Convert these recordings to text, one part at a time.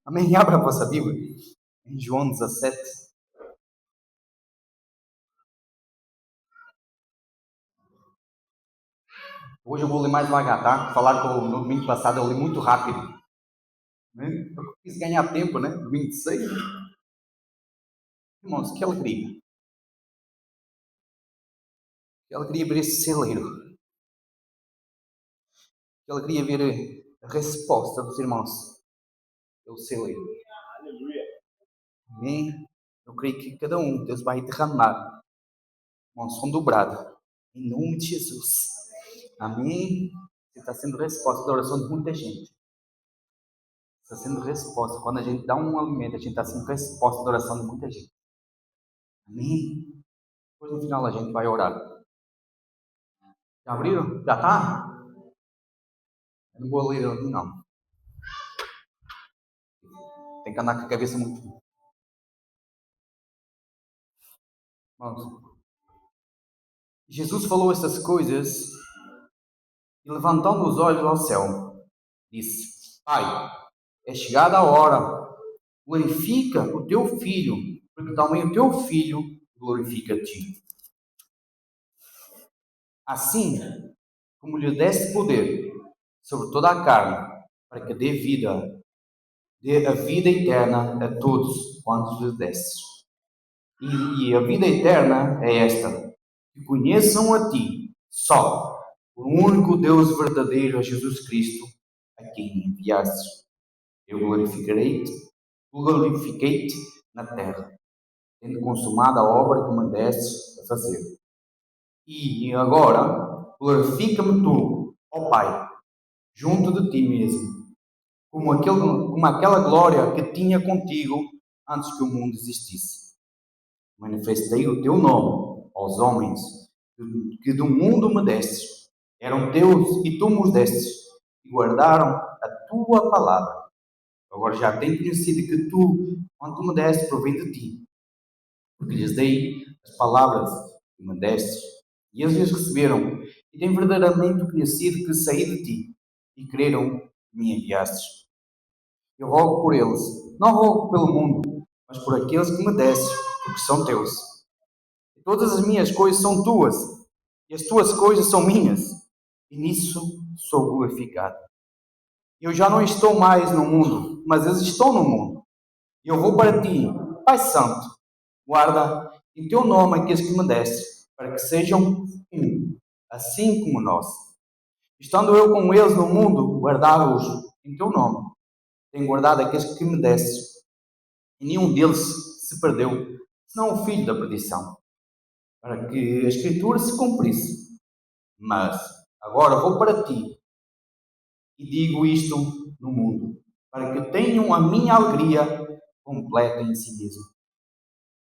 Amém? Abra a vossa Bíblia em João 17. Hoje eu vou ler mais devagar, tá? Falar que no domingo passado eu li muito rápido, né? Eu quis ganhar tempo, né? Domingo de ceia. Irmãos, que alegria. Que alegria ver esse celeiro. Que alegria ver a resposta dos irmãos pelo celeiro. Amém? Eu creio que cada um, Deus vai derramar uma unção dobrada. Em nome de Jesus. Amém? Você está sendo resposta da oração de muita gente. Está sendo resposta. Quando a gente dá um alimento, a gente está sendo resposta da oração de muita gente. Amém? Depois no final a gente vai orar. Já abriram? Já está? Eu não vou ler ali não. Tem que andar com a cabeça muito. Vamos. Jesus falou essas coisas e levantando os olhos ao céu, disse: Pai, é chegada a hora. Glorifica o teu filho, porque também o teu filho glorifica a ti. Assim como lhe deste poder sobre toda a carne, para que dê a vida eterna a todos quantos lhe deste. E a vida eterna é esta: que conheçam a ti, só, o único Deus verdadeiro, a Jesus Cristo, a quem enviaste. Eu glorifiquei-te na terra, tendo consumado a obra que me deste a fazer. E agora, glorifica-me tu, ó Pai, junto de ti mesmo, como aquela glória que tinha contigo antes que o mundo existisse. Manifestei o teu nome aos homens que do mundo me destes. Eram teus e tu me destes, e guardaram a tua palavra. Agora já tenho conhecido que tu, quando me deste, provém de ti, porque lhes dei as palavras que me destes, e eles as receberam, e têm verdadeiramente conhecido que saí de ti, e creram que me enviastes. Eu rogo por eles, não rogo pelo mundo, mas por aqueles que me destes, porque são teus. E todas as minhas coisas são tuas, e as tuas coisas são minhas, e nisso sou glorificado. Eu já não estou mais no mundo, mas eles estão no mundo. E eu vou para ti, Pai Santo, guarda em teu nome aqueles que me deste, para que sejam um, assim como nós. Estando eu com eles no mundo, guardá-los em teu nome. Tenho guardado aqueles que me deste, e nenhum deles se perdeu, senão o filho da perdição, para que a Escritura se cumprisse. Mas agora vou para ti, e digo isto no mundo, para que tenham a minha alegria completa em si mesmo.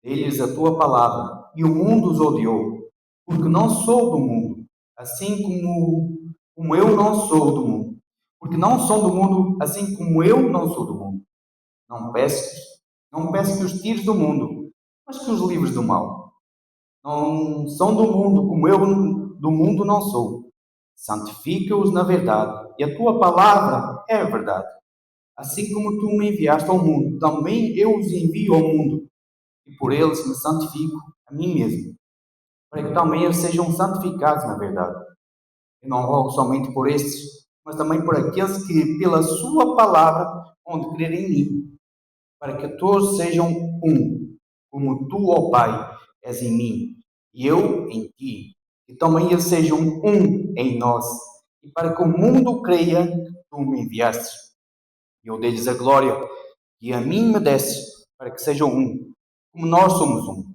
Dê-lhes a tua palavra, e o mundo os odiou, porque não sou do mundo, assim como eu não sou do mundo. Porque não são do mundo, assim como eu não sou do mundo. Não peço que os tires do mundo, mas que os livres do mal. Não são do mundo, como eu do mundo não sou. Santifica-os na verdade, e a tua palavra é a verdade. Assim como tu me enviaste ao mundo, também eu os envio ao mundo, e por eles me santifico a mim mesmo, para que também eles sejam santificados na verdade. Eu não rogo somente por estes, mas também por aqueles que, pela sua palavra, hão de crer em mim, para que todos sejam um, como tu, ó Pai, és em mim, e eu em ti, e também eles sejam um em nós, e para que o mundo creia que tu me enviaste. E eu dei-lhes a glória que a mim me desses, para que sejam um, como nós somos um.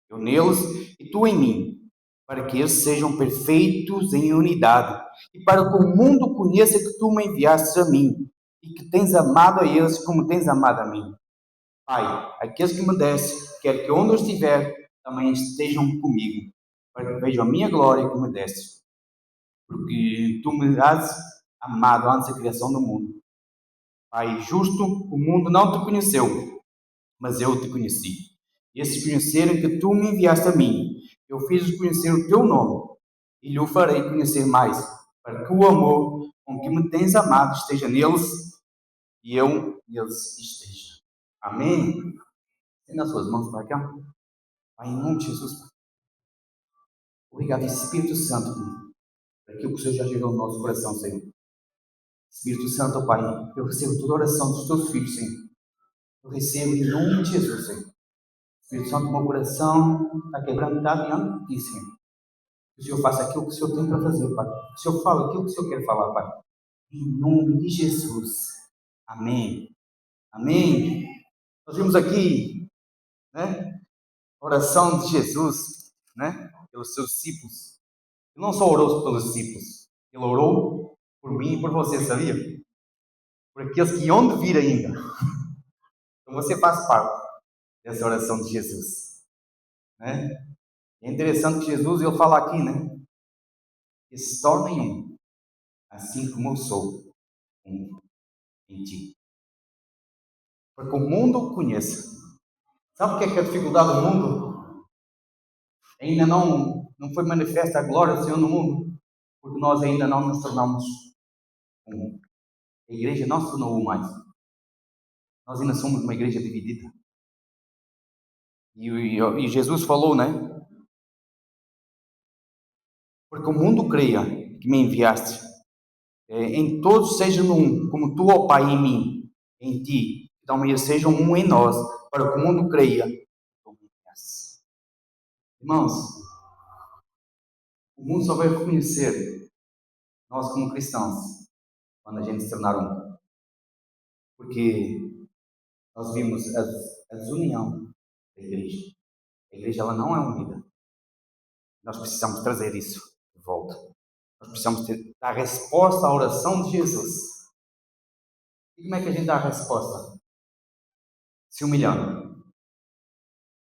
Eu neles e tu em mim, para que eles sejam perfeitos em unidade, e para que o mundo conheça que tu me enviastes a mim, e que tens amado a eles como tens amado a mim. Pai, aqueles que me deste, quer que onde eu estiver, também estejam comigo, para que vejam a minha glória que me deste. Porque tu me has amado antes da criação do mundo. Pai justo, o mundo não te conheceu, mas eu te conheci. E esses conhecerem que tu me enviaste a mim, eu fiz-lhes conhecer o teu nome, e lhe o farei conhecer mais, para que o amor com que me tens amado esteja neles e eu neles esteja. Amém? Tem nas suas mãos para cá. Pai, em nome de Jesus. Obrigado, Espírito Santo, por aquilo que o Senhor já gerou no nosso coração, Senhor. Espírito Santo, Pai, eu recebo toda a oração dos teus filhos, Senhor. Eu recebo em nome de Jesus, Senhor. Espírito Santo, meu coração está quebrantado diante de ti, Senhor. Que o Senhor faça aquilo que o Senhor tem para fazer, Pai. Que o Senhor fale aquilo que o Senhor quer falar, Pai. Em nome de Jesus. Amém. Amém. Nós vimos aqui, né, a oração de Jesus, né, pelos seus discípulos. Ele não só orou pelos discípulos, ele orou por mim e por você, sabia? Por aqueles que hão de vir ainda. Então você faz parte dessa oração de Jesus, né? É interessante que Jesus, ele fala aqui, né, que se tornem um, assim como eu sou um em ti. Para que o mundo o conheça. Sabe o que é a dificuldade do mundo? Ainda não foi manifesta a glória do Senhor no mundo, porque nós ainda não nos tornamos um. A igreja não se tornou um mais. Nós ainda somos uma igreja dividida. E Jesus falou, né? Porque o mundo creia que me enviaste, em todos sejam um, como tu, ó Pai, em mim, em ti, então eles sejam um em nós, para que o mundo creia que tu me enviaste. Irmãos, o mundo só vai reconhecer nós como cristãos quando a gente se tornar um. Porque nós vimos a desunião da igreja. A igreja ela não é unida. Nós precisamos trazer isso de volta. Nós precisamos dar resposta à oração de Jesus. E como é que a gente dá a resposta? Se humilhando.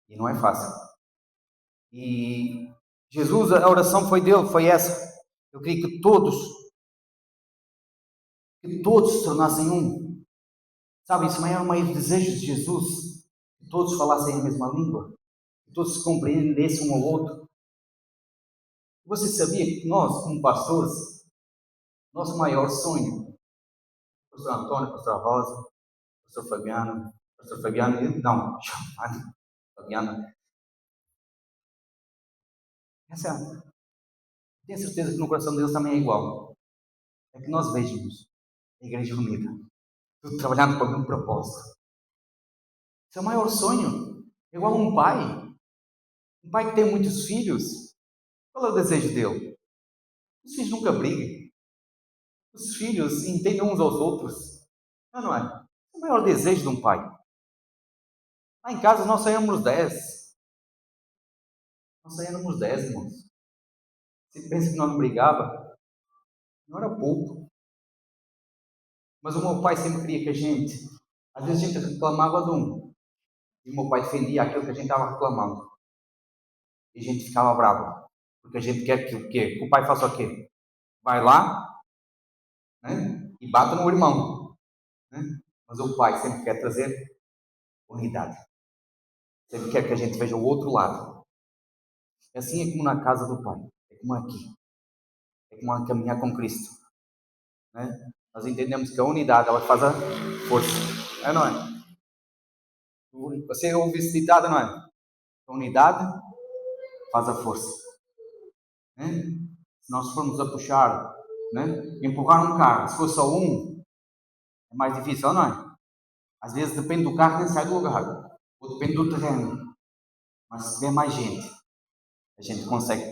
E não é fácil. E Jesus, a oração foi dele, foi essa. Eu queria que todos se tornassem um. Sabe, isso era o maior desejo de Jesus. Que todos falassem a mesma língua. Que todos se compreendessem um ao outro. Você sabia que nós, como pastores, nosso maior sonho, pastor Antônio, pastor Rosa, pastor Fabiano, não, Fabiana, tenho certeza que no coração de Deus também é igual. É que nós vejamos a igreja unida, tudo trabalhando para o mesmo propósito. Esse é o maior sonho. É igual a um pai que tem muitos filhos. Qual é o desejo dele? Os filhos nunca briguem. Os filhos entendam uns aos outros. Não é? É o maior desejo de um pai. Lá em casa nós saímos 10. Nós saímos 10, irmãos. Você pensa que nós não brigava? Não era pouco. Mas o meu pai sempre queria que às vezes a gente reclamava de um. E o meu pai defendia aquilo que a gente estava reclamando. E a gente ficava bravo. Porque a gente quer que o quê? Que o pai faça o quê? Vai lá, né? E bata no irmão. Né? Mas o pai sempre quer trazer unidade. Sempre quer que a gente veja o outro lado. Assim é como na casa do pai. É como aqui. É como a caminhar com Cristo. Né? Nós entendemos que a unidade ela faz a força. É, não é? Você ouve esse ditado, não é? A unidade faz a força. Né? Se nós formos a puxar, né? Empurrar um carro, se for só um, é mais difícil, não é? Às vezes depende do carro, nem sai do lugar. Ou depende do terreno. Mas se tiver mais gente, a gente consegue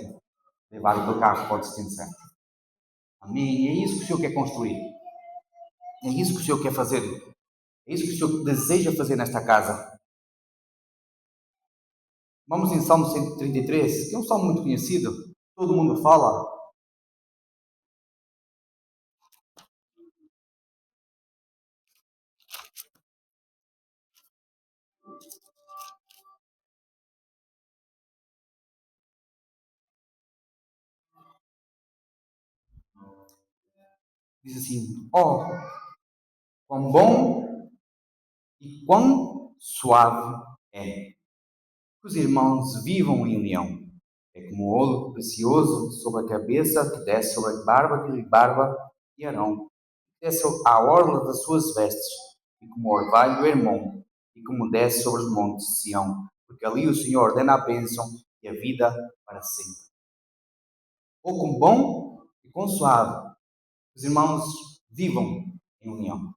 levar o carro para o destino certo. Amém? E é isso que o Senhor quer construir. É isso que o Senhor quer fazer. É isso que o Senhor deseja fazer nesta casa. Vamos em Salmo 133, que é um salmo muito conhecido. Todo mundo fala. Diz assim: ó, quão bom e quão suave é que os irmãos vivam em união. É como ouro precioso sobre a cabeça, que desce sobre a barba de Arão, que desce a orla das suas vestes. e como o orvalho do Hermon, e como desce sobre os montes de Sião, porque ali o Senhor ordena a bênção e a vida para sempre. Ou com bom e com suave, os irmãos vivam em união.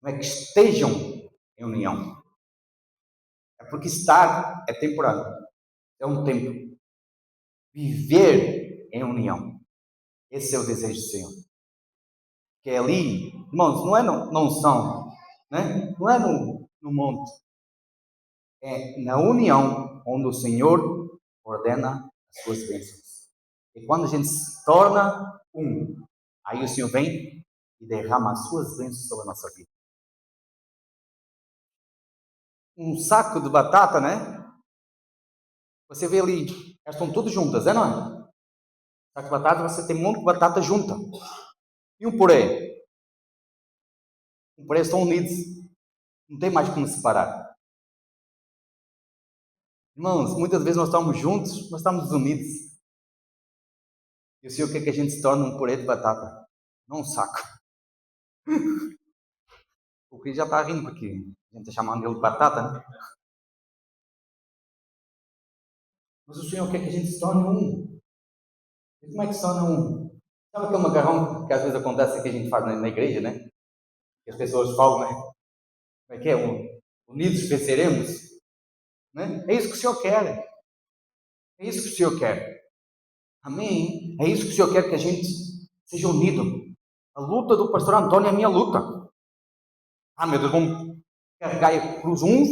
Não é que estejam em união. É porque estar é temporário. É um tempo. Viver em união. Esse é o desejo do Senhor. Que é ali, irmãos, não é não são, né? Não é no monte. É na união onde o Senhor ordena as suas bênçãos. E quando a gente se torna um, aí o Senhor vem e derrama as suas bênçãos sobre a nossa vida. Um saco de batata, né? Você vê ali, elas estão todas juntas, não é? Saco de batata, você tem um monte de batata junta. E um purê? Um purê estão unidos. Não tem mais como separar. Irmãos, muitas vezes nós estamos juntos, nós estamos unidos. E o Senhor quer que a gente se torne um purê de batata, não um saco. O Cris já está rindo, porque a gente está chamando ele de batata, né? Mas o Senhor quer que a gente se torne um. E como é que se torna um? Sabe aquele macarrão que às vezes acontece que a gente faz na igreja, né? Que as pessoas falam, né? Como é que é? Unidos venceremos. Né? É isso que o Senhor quer. É isso que o Senhor quer. Amém? É isso que o Senhor quer, que a gente seja unido. A luta do pastor Antônio é a minha luta. Ah, meu Deus, vamos carregar a cruz uns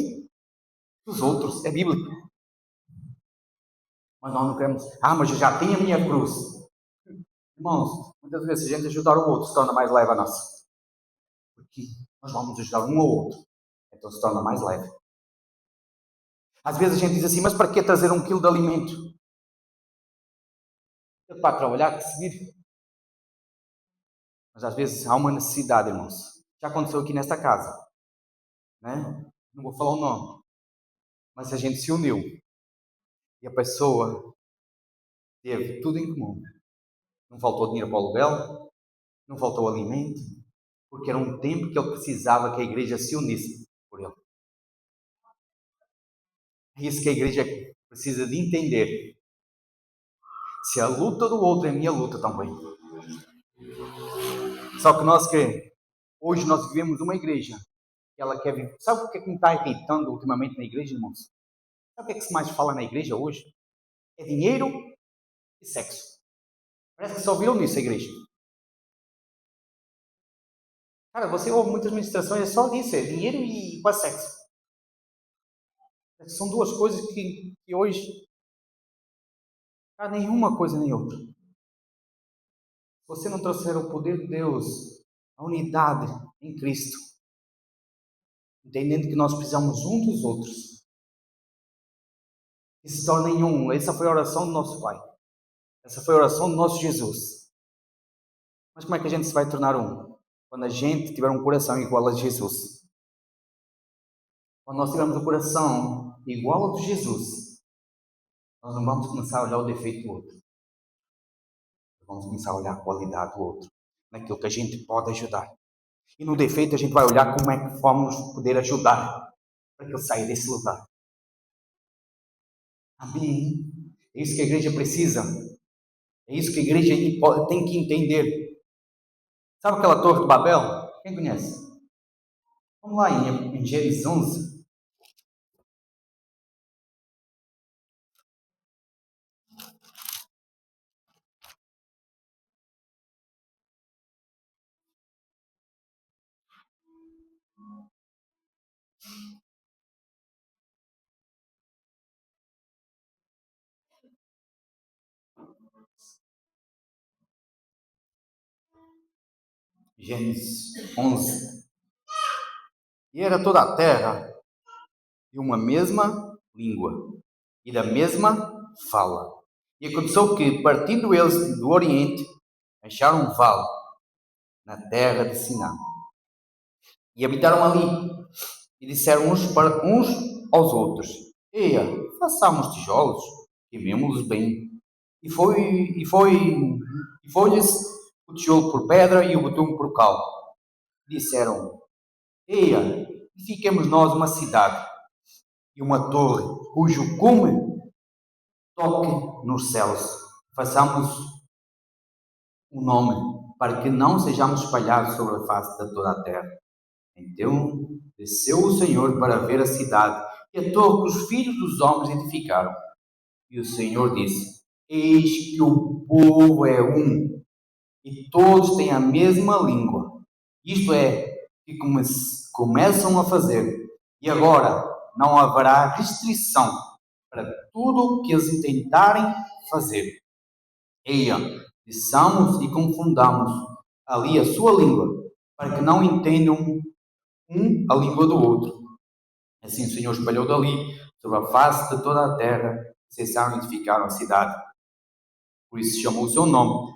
dos outros. É bíblico. Mas nós não queremos. Ah, mas eu já tenho a minha cruz. Irmãos, muitas vezes se a gente ajudar o outro, se torna mais leve a nossa. Porque nós vamos ajudar um ao outro. Então se torna mais leve. Às vezes a gente diz assim, mas para que trazer 1 quilo de alimento? É para trabalhar, que seguir. Mas às vezes há uma necessidade, irmãos. Já aconteceu aqui nesta casa. Né? Não vou falar o nome. Mas a gente se uniu. E a pessoa teve tudo em comum. Não faltou dinheiro para o aluguel. Não faltou alimento. Porque era um tempo que ele precisava que a igreja se unisse por ele. É isso que a igreja precisa de entender. Se a luta do outro é minha luta também. Só que hoje nós vivemos uma igreja que ela quer viver. Sabe o que me está irritando ultimamente na igreja, irmãos? Sabe o que é que se mais fala na igreja hoje? É dinheiro e sexo. Parece que só viram nisso a igreja. Cara, você ouve muitas ministrações, é só disso, é dinheiro e quase sexo. São duas coisas que hoje, cara, nenhuma coisa nem outra. Se você não trouxer o poder de Deus, a unidade em Cristo, entendendo que nós precisamos um dos outros, que se tornem um. Essa foi a oração do nosso Pai. Essa foi a oração do nosso Jesus. Mas como é que a gente se vai tornar um? Quando a gente tiver um coração igual a Jesus. Quando nós tivermos um coração igual ao de Jesus, nós não vamos começar a olhar o defeito do outro. Vamos começar a olhar a qualidade do outro, naquilo que a gente pode ajudar. E no defeito a gente vai olhar como é que vamos poder ajudar para que ele saia desse lugar. Amém? É isso que a igreja precisa. É isso que a igreja tem que entender. Sabe aquela torre de Babel? Quem conhece? Vamos lá em Gênesis 11. Gênesis 11. E era toda a terra de uma mesma língua e da mesma fala. E aconteceu que, partindo eles do Oriente, acharam um vale na terra de Siná. E habitaram ali. E disseram uns aos outros: Eia, façamos tijolos, queimemo-los bem. E foi-lhes o tijolo por pedra e o betume por cal. Disseram: Eia, e fiquemos nós uma cidade e uma torre, cujo cume toque nos céus. Façamos um nome, para que não sejamos espalhados sobre a face de toda a terra. Então desceu o Senhor para ver a cidade e a torre que os filhos dos homens edificaram. E o Senhor disse: Eis que o povo é um, e todos têm a mesma língua. Isto é, que começam a fazer. E agora não haverá restrição para tudo o que eles intentarem fazer. Eia, disseamos e confundamos ali a sua língua, para que não entendam um a língua do outro. Assim o Senhor espalhou dali, sobre a face de toda a terra, cessaram e edificaram a cidade. Por isso chamou o seu nome,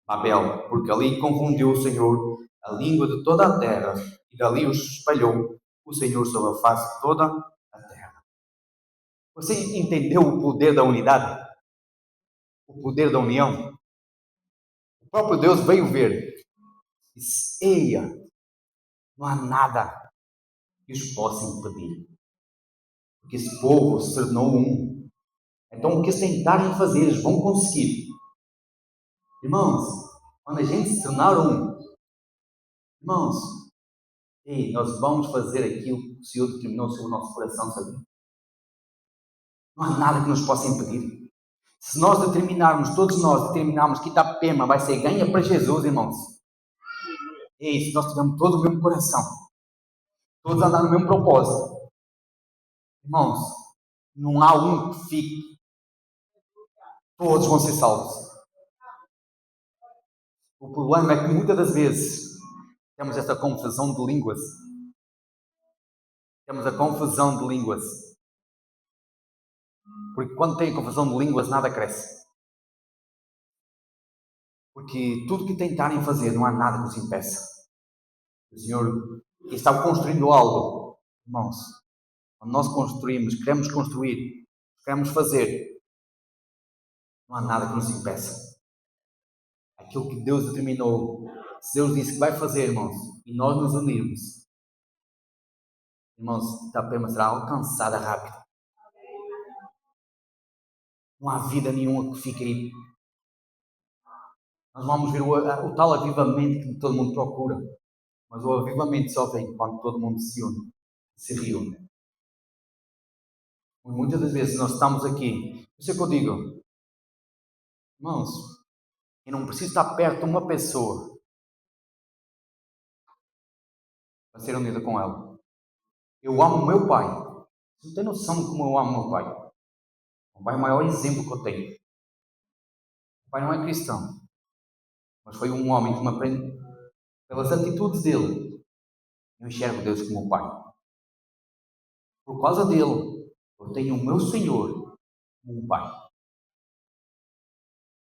Babel, porque ali confundiu o Senhor a língua de toda a terra, e dali os espalhou o Senhor sobre a face de toda a terra. Você entendeu o poder da unidade? O poder da união? O próprio Deus veio ver. Disse: Eia, não há nada que os possa impedir. Porque esse povo se tornou um. Então, o que eles tentarem fazer, eles vão conseguir. Irmãos, quando a gente se tornar um, irmãos, ei, nós vamos fazer aquilo que o Senhor determinou sobre o nosso coração, sabe? Não há nada que nos possa impedir. Se nós determinarmos, todos nós determinarmos que Itapema vai ser ganha para Jesus, irmãos. Ei, se nós tivermos todo o mesmo coração, todos andar no mesmo propósito, irmãos, não há um que fique. Todos vão ser salvos. O problema é que muitas das vezes temos essa confusão de línguas. Temos a confusão de línguas. Porque quando tem confusão de línguas, nada cresce. Porque tudo que tentarem fazer, não há nada que nos impeça. O Senhor está construindo algo. Irmãos, quando nós construímos, queremos construir, queremos fazer, não há nada que nos impeça. Aquilo que Deus determinou, se Deus disse que vai fazer, irmãos, e nós nos unirmos, irmãos, Itapema será alcançada rápido. Não há vida nenhuma que fique aí. Nós vamos ver o tal avivamento que todo mundo procura. Mas o avivamento só vem quando todo mundo se une, se reúne. Muitas das vezes nós estamos aqui. Isso é que eu digo. Irmãos, eu não preciso estar perto de uma pessoa para ser unido com ela. Eu amo o meu pai. Você não tem noção de como eu amo o meu pai. O pai é o maior exemplo que eu tenho. O pai não é cristão, mas foi um homem que me aprende pelas atitudes dele. Eu enxergo Deus como o pai. Por causa dele, eu tenho o meu Senhor como um pai.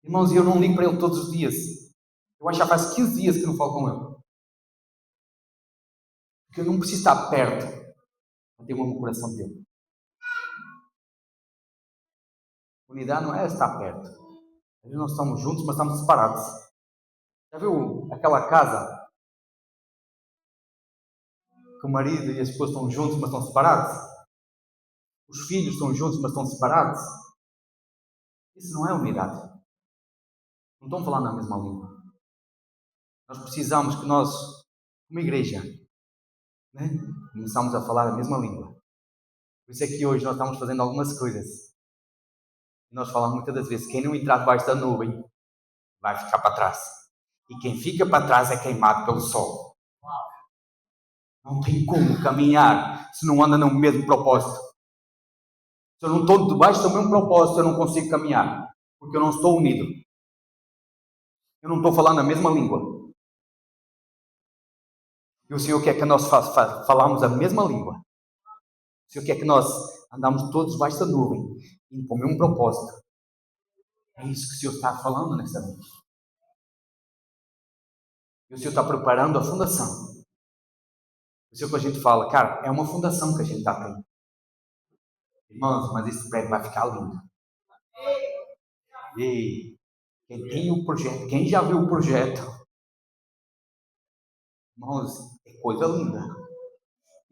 Irmãos, eu não ligo para ele todos os dias. Eu acho que já faz 15 dias que não falo com ele. Porque eu não preciso estar perto para ter o meu coração dele. Unidade não é estar perto. Às vezes nós estamos juntos, mas estamos separados. Já viu aquela casa que o marido e a esposa estão juntos, mas estão separados? Os filhos estão juntos, mas estão separados? Isso não é unidade. Não estão falando a mesma língua. Nós precisamos que nós, como igreja, né, começamos a falar a mesma língua. Por isso é que hoje nós estamos fazendo algumas coisas. Nós falamos muitas das vezes, quem não entrar debaixo da nuvem vai ficar para trás. E quem fica para trás é queimado pelo sol. Não tem como caminhar se não anda no mesmo propósito. Se eu não estou debaixo do mesmo propósito, eu não consigo caminhar. Porque eu não estou unido. Eu não estou falando a mesma língua. E o Senhor quer que nós falamos a mesma língua. O Senhor quer que nós andamos todos debaixo da nuvem, indo para o mesmo propósito. É isso que o Senhor está falando nessa noite. E o Senhor está preparando a fundação. O Senhor que a gente fala, cara, é uma fundação que a gente está tendo. Irmãos, mas esse prédio vai ficar lindo. E quem tem o projeto, quem já viu o projeto, irmãos, é coisa linda.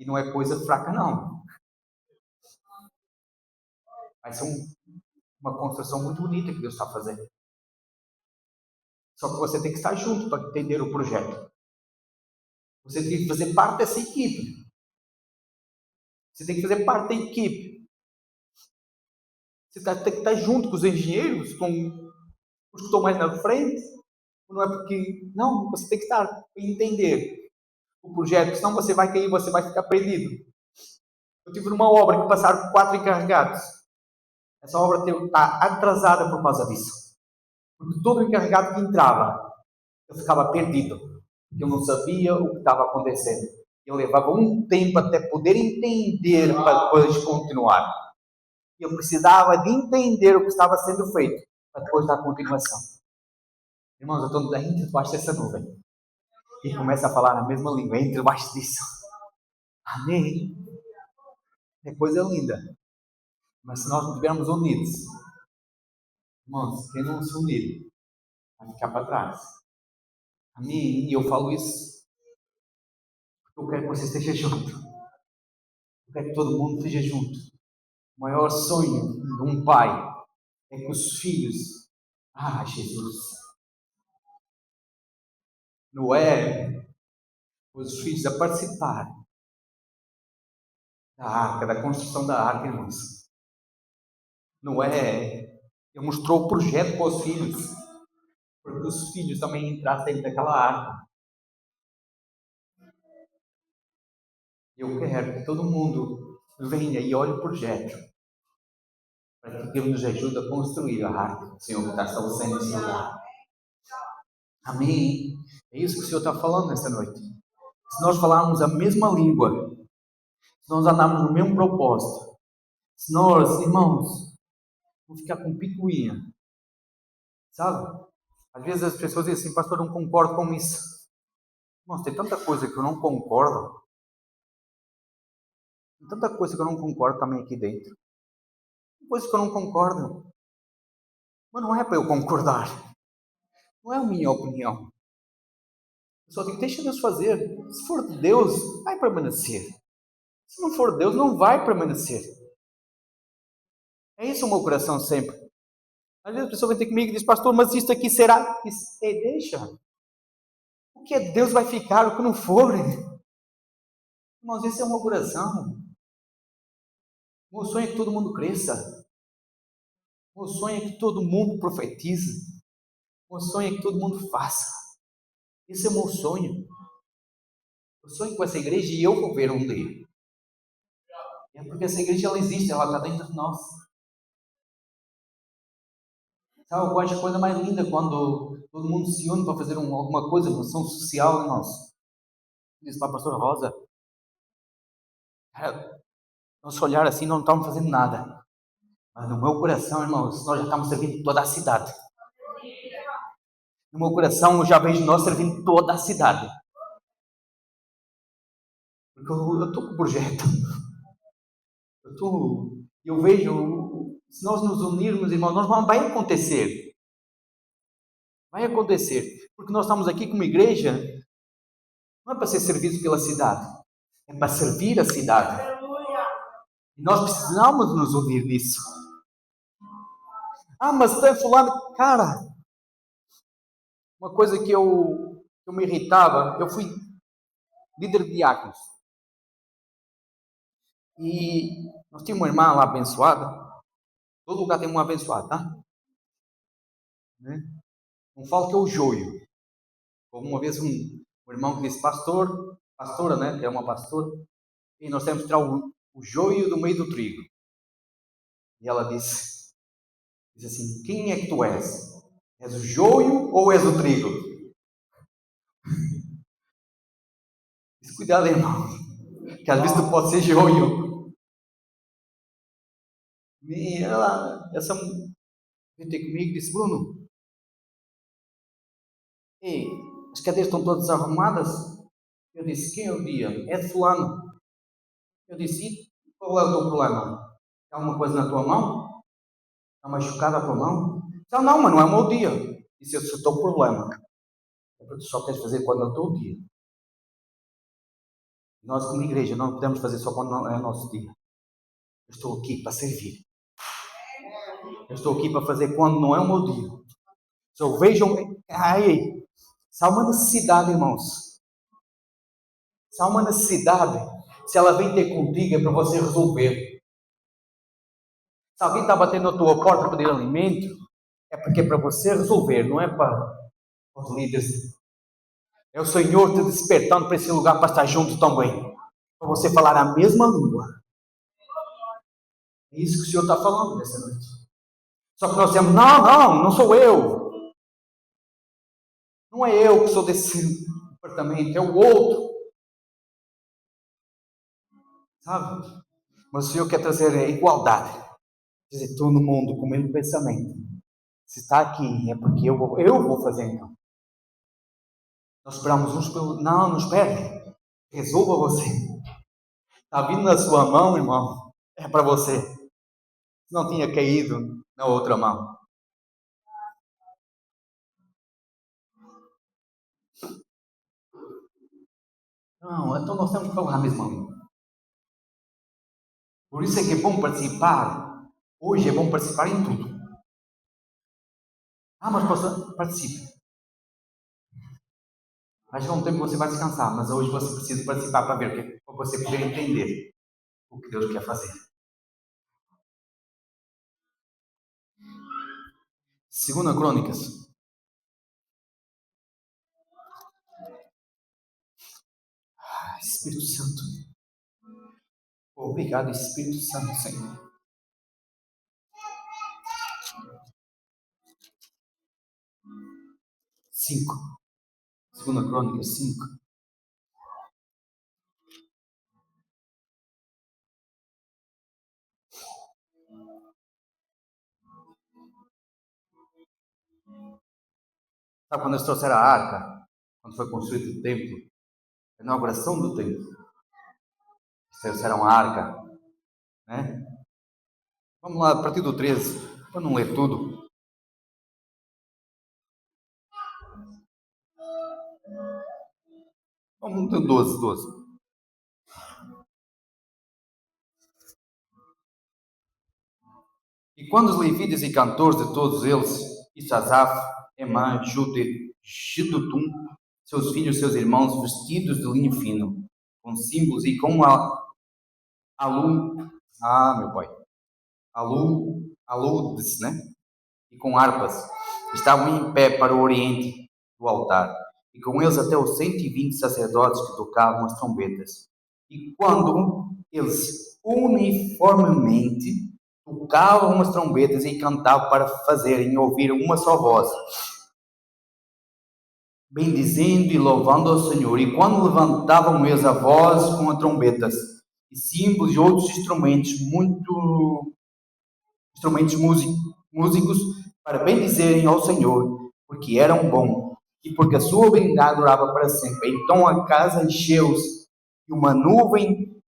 E não é coisa fraca, não. Vai ser uma construção muito bonita que Deus está fazendo. Só que você tem que estar junto para entender o projeto. Você tem que fazer parte dessa equipe. Você tem que fazer parte da equipe. Você tem que estar junto com os engenheiros, com os que estão mais na frente. Não é porque... Não, você tem que estar para entender o projeto, senão você vai cair, você vai ficar perdido. Eu tive numa obra que passaram 4 encarregados. Essa obra está atrasada por causa disso. Porque todo encarregado que entrava, eu ficava perdido. Eu não sabia o que estava acontecendo. Eu levava um tempo até poder entender para depois continuar. Eu precisava de entender o que estava sendo feito para depois dar continuação. Irmãos, eu estou ainda debaixo dessa nuvem. E começa a falar a mesma língua, entre debaixo disso. Amém. É coisa linda. Mas se nós não estivermos unidos, irmãos, quem não se unir vai ficar para trás. Amém. E eu falo isso porque eu quero que você esteja junto. Eu quero que todo mundo esteja junto. O maior sonho de um pai é que os filhos... Jesus! Noé, os filhos a participar da arca, da construção da arca, irmãos. Noé, ele mostrou o projeto para os filhos, porque os filhos também entrassem dentro daquela arca. Eu quero que todo mundo venha e olhe o projeto, para que Deus nos ajude a construir a arca, o Senhor que está estabelecendo esse lugar. Amém? É isso que o Senhor está falando nesta noite. Se nós falarmos a mesma língua, se nós andarmos no mesmo propósito, se nós, irmãos, não ficar com picuinha, sabe? Às vezes as pessoas dizem assim, pastor, eu não concordo com isso. Irmãos, tem tanta coisa que eu não concordo. Tem tanta coisa que eu não concordo também aqui dentro. Tem coisas que eu não concordo. Mas não é para eu concordar. Não é a minha opinião. Eu só digo, deixa Deus fazer. Se for de Deus, vai permanecer. Se não for de Deus, não vai permanecer. É isso o meu coração sempre. Às vezes a pessoa vem ter comigo e diz, pastor, mas isto aqui será? Deixa. O que é de Deus vai ficar, o que não for. Irmãos, esse é o meu coração. O meu sonho é que todo mundo cresça. O meu sonho é que todo mundo profetize. O meu sonho é que todo mundo faça. Esse é o meu sonho. Eu sonho com essa igreja e eu vou ver um dia. É porque essa igreja ela existe, ela está dentro de nós. Sabe, eu acho a coisa mais linda quando todo mundo se une para fazer alguma coisa, uma ação social, irmãos. Diz para a pastora Rosa, cara, nosso olhar assim não estamos fazendo nada. Mas no meu coração, irmãos, nós já estamos servindo toda a cidade. No meu coração, eu já vejo nós servindo toda a cidade. Porque eu estou com o projeto. Eu vejo, se nós nos unirmos, irmãos, vai acontecer. Vai acontecer. Porque nós estamos aqui como igreja, não é para ser servido pela cidade. É para servir a cidade. E nós precisamos nos unir nisso. Mas está fulano... Cara, uma coisa que eu me irritava, eu fui líder de diáconos. E nós tínhamos uma irmã lá abençoada. Todo lugar tem uma abençoada, tá? Né? Não falo que é o joio. Como uma vez um irmão que disse, pastora, né? Que é uma pastora. E nós temos que tirar o joio do meio do trigo. E ela disse assim, quem é que tu és? És o joio ou és o trigo? Diz, cuidado, irmão. Que às vezes tu pode ser joio. E essa veio ter comigo e disse, Bruno, ei, as cadeiras estão todas arrumadas? Eu disse, quem é o dia? É de fulano. Eu disse, e qual é o teu problema? Há alguma coisa na tua mão? Está machucada a tua mão? Não, mas não é o meu dia. Disse, esse é o teu problema. É porque tu só queres fazer quando é o teu dia. Nós, como igreja, não podemos fazer só quando não é o nosso dia. Eu estou aqui para servir. Eu estou aqui para fazer quando não é o meu dia. Só vejam. Ai, se há uma necessidade, irmãos. Se há uma necessidade, se ela vem ter contigo, é para você resolver. Se alguém está batendo na tua porta para pedir alimento, é porque é para você resolver, não é para os líderes. É o Senhor te despertando para esse lugar para estar junto também. Para você falar a mesma língua. É isso que o Senhor está falando nessa noite. Só que nós dizemos, não sou eu. Não é eu que sou desse departamento, é o outro. Sabe? Mas o Senhor quer trazer a igualdade. Quer dizer, todo mundo com o mesmo pensamento. Se está aqui, é porque eu vou fazer então. Nós esperamos uns pelo. Não espere. Resolva você. Está vindo na sua mão, irmão. É para você. Se não tinha caído na outra mão. Não, então nós temos que falar a mesma língua. Por isso é que é bom participar. Hoje é bom participar em tudo. Mas pastor, participe. Vai chegar um tempo que você vai descansar, mas hoje você precisa participar para ver o que para você poder entender o que Deus quer fazer. Segunda Crônicas. Espírito Santo. Obrigado, Espírito Santo, Senhor. 5. Segunda Crônica 5. Sabe quando eles trouxeram a arca? Quando foi construído o templo? A inauguração do templo. Eles trouxeram a arca. Né? Vamos lá, a partir do 13. Para não ler tudo. Vamos do 12. E quando os levitas e cantores de todos eles, Isasaf, Emã, Jedutum, seus filhos e seus irmãos, vestidos de linho fino, com símbolos e com alu, meu pai, aludes, né? E com harpas, estavam em pé para o oriente do altar, e com eles até os 120 sacerdotes que tocavam as trombetas. E quando eles uniformemente tocavam as trombetas e cantavam para fazerem ouvir uma só voz, bendizendo e louvando ao Senhor. E quando levantavam eles a voz com as trombetas e símbolos e outros instrumentos músicos para bendizerem ao Senhor, porque eram bom e porque a sua bondade durava para sempre. Então a casa encheu-se de uma nuvem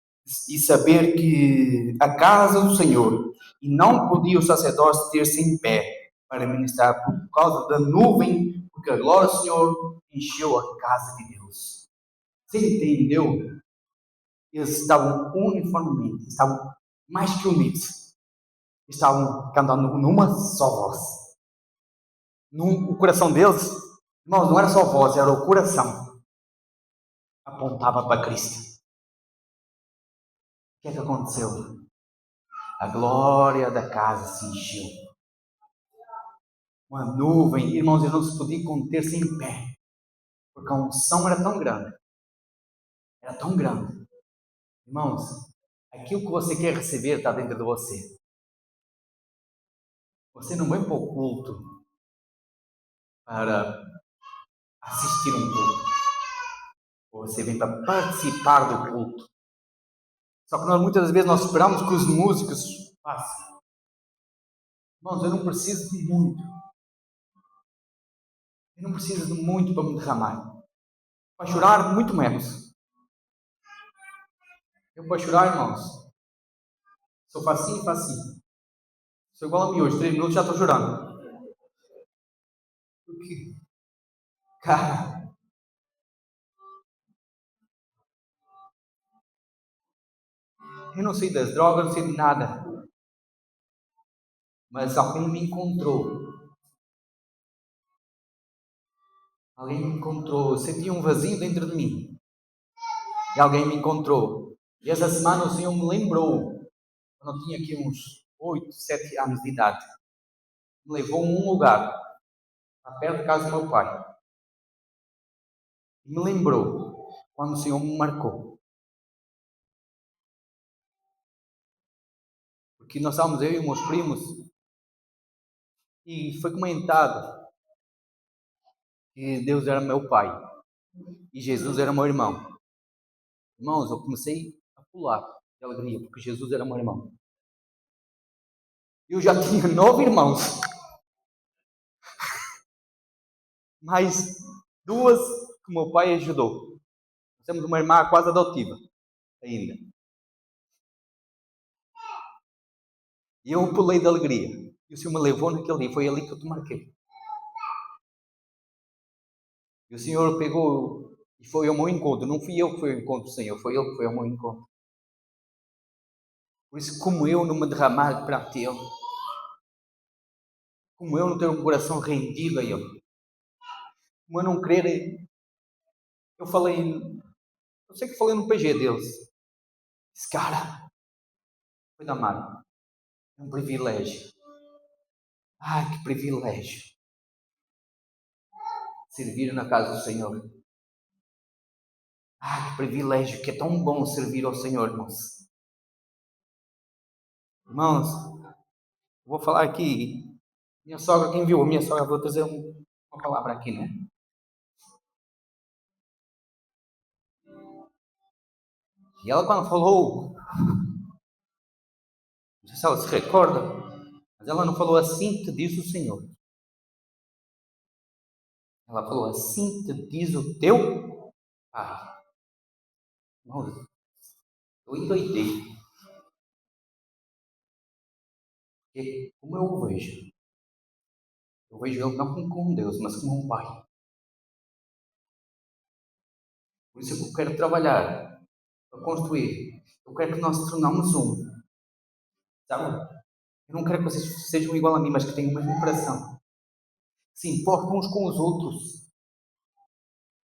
e saber que a casa do Senhor, e não podia o sacerdote ter-se em pé para ministrar por causa da nuvem, porque a glória do Senhor encheu a casa de Deus. Você entendeu? Eles estavam uniformemente, estavam mais que unidos, estavam cantando numa só voz. O coração deles, irmãos, não era só voz, era o coração. Apontava para Cristo. O que é que aconteceu? A glória da casa se encheu. Uma nuvem, irmãos, eles não se podiam conter-se em pé, porque a unção era tão grande. Era tão grande. Irmãos, aquilo que você quer receber está dentro de você. Você não vem para o culto para assistir um culto. Você vem para participar do culto. Só que muitas vezes nós esperamos que os músicos façam. Irmãos, eu não preciso de muito. Eu não preciso de muito para me derramar. Para chorar, muito menos. Eu para chorar, irmãos, sou facinho. Sou igual a mim hoje, 3 minutos já estou chorando. Porque, cara, Eu não sei das drogas, não sei de nada. Mas alguém me encontrou. Alguém me encontrou. Eu senti um vazio dentro de mim. E alguém me encontrou. E essa semana o Senhor me lembrou. Quando eu tinha aqui uns 8, 7 anos de idade. Me levou a um lugar. Perto da casa do meu pai. E me lembrou. Quando o Senhor me marcou. Porque nós estávamos, eu e os meus primos. E foi comentado que Deus era meu pai. E Jesus era meu irmão. Irmãos, eu comecei a pular de alegria, porque Jesus era meu irmão. Eu já tinha 9 irmãos, mais 2 que o meu pai ajudou. Nós temos uma irmã quase adotiva, ainda. E eu pulei de alegria. E o Senhor me levou naquele dia, foi ali que eu te marquei. E o Senhor pegou e foi ao meu encontro. Não fui eu que fui ao encontro do Senhor, foi Ele que foi ao meu encontro. Por isso, como eu não me derramar perante Ele, como eu não ter um coração rendido a Ele, como eu não querer. Eu falei, eu sei que falei no PG deles. Esse cara foi da Mar. É um privilégio. Ai, que privilégio. Servir na casa do Senhor. Ai, que privilégio, que é tão bom servir ao Senhor, irmãos. Irmãos, vou falar aqui. Minha sogra, quem viu a minha sogra, vou trazer uma palavra aqui, né? E ela, quando falou, não sei se ela se recorda, mas ela não falou assim te diz o Senhor. Ela falou assim te diz o teu Pai. Irmãos, eu endoidei. Porque, como eu o vejo, eu vejo ele não como um Deus, mas como um Pai. Por isso que eu quero trabalhar para construir. Eu quero que nós nos tornamos um. Sabe? Eu não quero que vocês sejam igual a mim, mas que tenham o mesmo coração. Que se importam uns com os outros.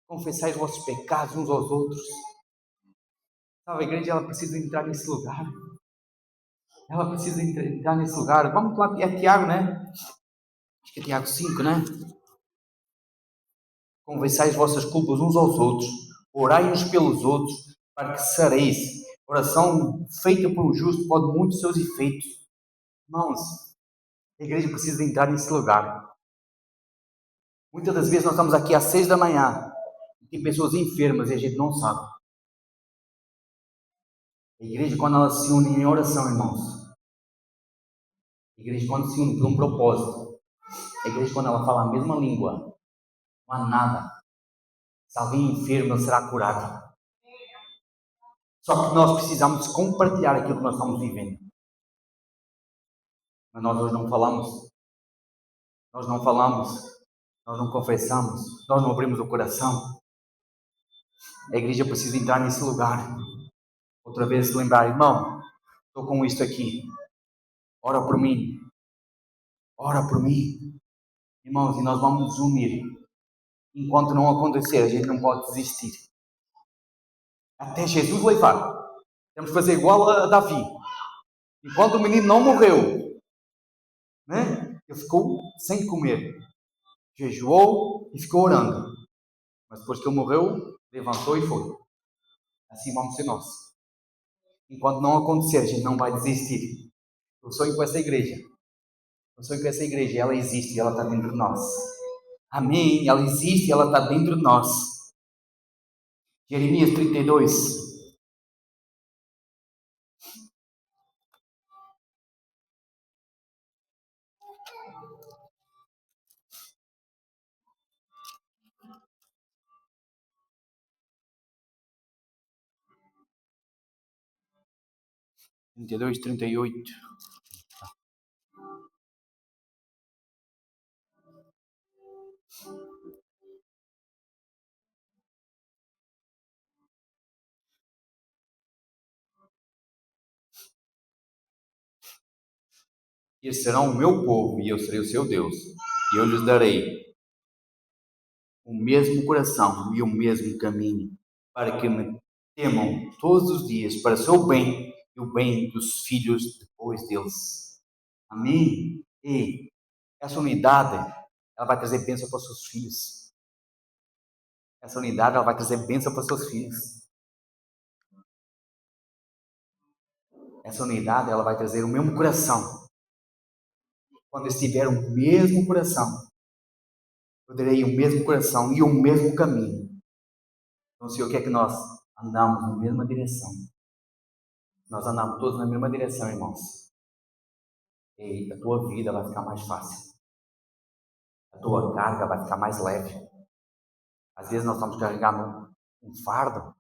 Confessai os vossos pecados uns aos outros. Sabe, a igreja ela precisa entrar nesse lugar. Ela precisa entrar nesse lugar. Vamos lá, é Tiago, né? Acho que é Tiago 5, né? Confessai as vossas culpas uns aos outros. Orai uns pelos outros, para que sareis. Oração feita por um justo pode muito seus efeitos. Irmãos, a igreja precisa entrar nesse lugar. Muitas das vezes nós estamos aqui às 6 da manhã e tem pessoas enfermas e a gente não sabe. A igreja, quando ela se une em oração, irmãos, a igreja, quando se une por um propósito, a igreja, quando ela fala a mesma língua, não há nada. Se alguém enfermo, ele será curado. Só que nós precisamos compartilhar aquilo que nós estamos vivendo. Mas nós hoje não falamos. Nós não falamos. Nós não confessamos. Nós não abrimos o coração. A igreja precisa entrar nesse lugar. Outra vez se lembrar, irmão, estou com isto aqui. Ora por mim. Ora por mim. Irmãos, e nós vamos nos unir. Enquanto não acontecer, a gente não pode desistir. Até Jesus levar. Temos que fazer igual a Davi. Enquanto o menino não morreu, né? Ele ficou sem comer. Jejuou e ficou orando. Mas depois que ele morreu, levantou e foi. Assim vamos ser nós. Enquanto não acontecer, a gente não vai desistir. Eu sonho com essa igreja. Eu sonho com essa igreja. Ela existe e ela está dentro de nós. Amém. Ela existe e ela está dentro de nós. Jeremias 32. 32, 38. Eles serão o meu povo e eu serei o seu Deus. E eu lhes darei o mesmo coração e o mesmo caminho, para que me temam todos os dias, para o seu bem e o bem dos filhos depois deles. Amém? E essa unidade, ela vai trazer bênção para os seus filhos. Essa unidade, ela vai trazer bênção para os seus filhos. Essa unidade, ela vai trazer o mesmo coração. Quando eles tiverem o mesmo coração, eu terei o mesmo coração e o mesmo caminho. Então, Senhor, quer que nós andamos na mesma direção. Nós andamos todos na mesma direção, irmãos. E a tua vida vai ficar mais fácil. A tua carga vai ficar mais leve. Às vezes nós estamos carregando um fardo,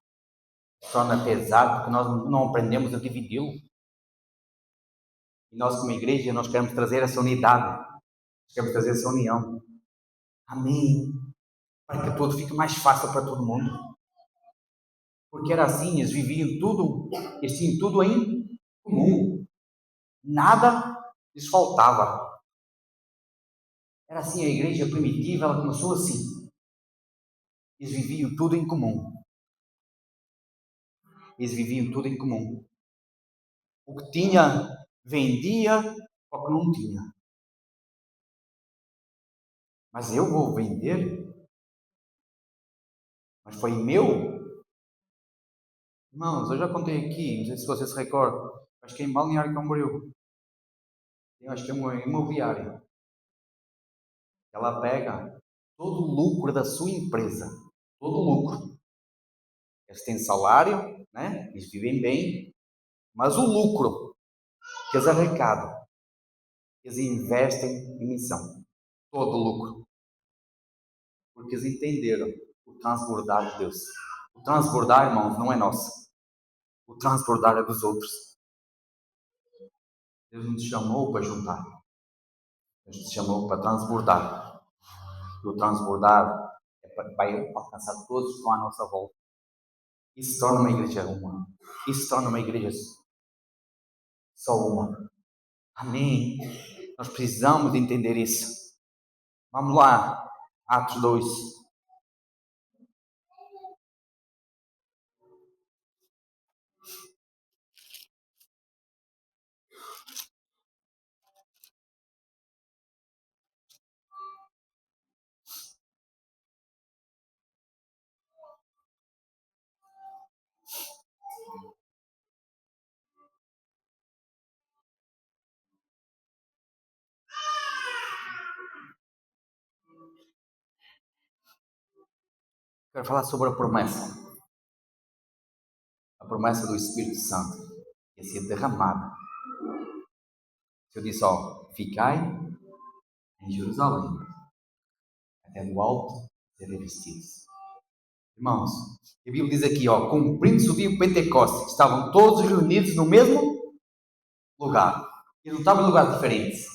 se torna pesado, porque nós não aprendemos a dividi-lo. E nós, como igreja, nós queremos trazer essa unidade. Nós queremos trazer essa união. Amém. Para que tudo fique mais fácil para todo mundo. Porque era assim, eles viviam tudo, eles tinham tudo em comum. Nada lhes faltava. Era assim, a igreja primitiva, ela começou assim. Eles viviam tudo em comum. Eles viviam tudo em comum. O que tinha, vendia, o que não tinha. Mas eu vou vender? Mas foi meu? Irmãos, eu já contei aqui, não sei se vocês se recordam, acho que é em Balneário Camboriú. Acho que é uma imobiliária. Ela pega todo o lucro da sua empresa. Todo o lucro. Eles têm salário, né? Eles vivem bem, mas o lucro que eles arrecadam, eles investem em missão. Todo o lucro. Porque eles entenderam o transbordar de Deus. O transbordar, irmãos, não é nosso. O transbordar é dos outros. Deus não te chamou para juntar. Deus te chamou para transbordar. E o transbordar vai alcançar todos que estão à nossa volta. Isso torna uma igreja uma. Isso torna uma igreja só uma. Amém. Nós precisamos entender isso. Vamos lá. Atos 2. Quero falar sobre a promessa. A promessa do Espírito Santo ia ser derramada. Eu disse, ficai em Jerusalém, até no alto ser revestidos. Irmãos, a Bíblia diz aqui, cumprindo-se o dia do Pentecostes, estavam todos reunidos no mesmo lugar. Eles não estavam em lugares diferentes.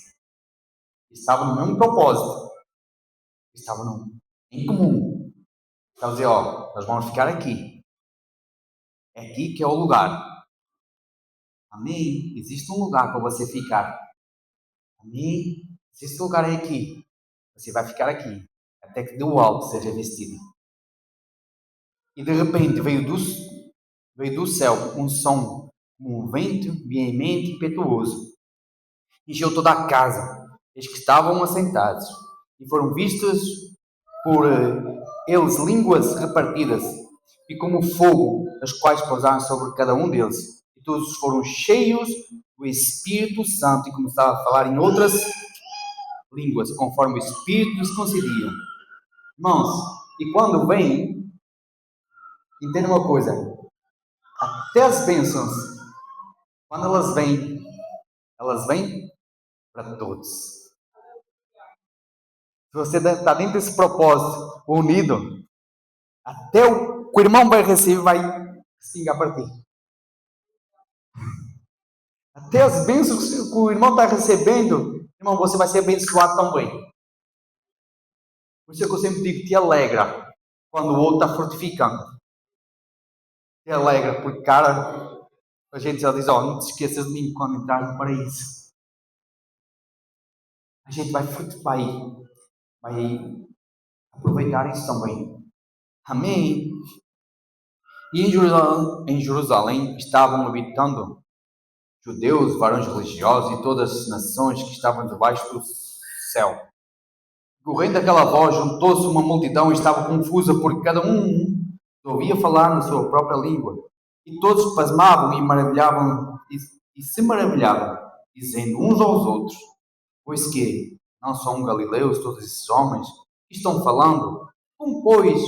Estavam no mesmo propósito. Estavam em comum. Estavam a dizer, nós vamos ficar aqui. É aqui que é o lugar. Amém? Existe um lugar para você ficar. Amém? Existe um lugar aqui. Você vai ficar aqui. Até que do alto seja vestido. E de repente veio do céu um som, um vento veemente e impetuoso. Encheu toda a casa, os que estavam assentados, e foram vistas por eles línguas repartidas, e como fogo, as quais pousaram sobre cada um deles. E todos foram cheios do Espírito Santo e começaram a falar em outras línguas, conforme o Espírito lhes concedia. Irmãos, e quando vem, entenda uma coisa, até as bênçãos, quando elas vêm para todos. Se você está dentro desse propósito, unido, até o que o irmão vai receber vai xingar para ti. Até as bênçãos que o irmão está recebendo, irmão, você vai ser abençoado também. Por isso é que eu sempre digo, te alegra quando o outro está frutificando. Te alegra, porque, cara, a gente já diz, não te esqueças de mim quando entrar no paraíso. a gente vai aproveitar isso também. Amém? E em Jerusalém estavam habitando judeus, varões religiosos e todas as nações que estavam debaixo do céu. Correndo daquela voz, juntou-se uma multidão e estava confusa, porque cada um ouvia falar na sua própria língua. E todos pasmavam e maravilhavam, e se maravilhavam, dizendo uns aos outros: pois que não são galileus todos esses homens que estão falando? Como, pois,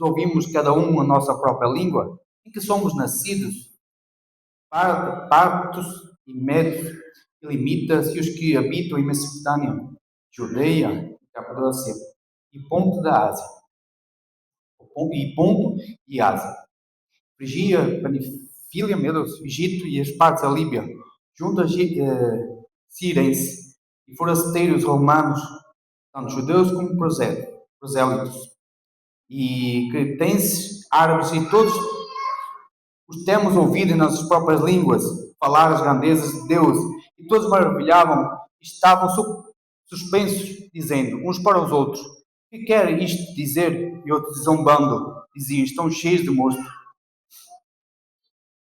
ouvimos cada um a nossa própria língua, em que somos nascidos, partos e medos, elimitas e os que habitam em Mesopotâmia, Judeia, Capadócia e Ponto da Ásia, e Ponto e Ásia, Frigia, Panfilia, meu Deus, Egito e as partes da Líbia, junto a Cirense, e forasteiros romanos, tanto judeus como prosélitos, e cretenses, árabes, e todos os temos ouvido nas próprias línguas falar as grandezas de Deus, e todos maravilhavam, estavam suspensos, dizendo uns para os outros: o que quer isto dizer? E outros, zombando, diziam: estão cheios de mosto.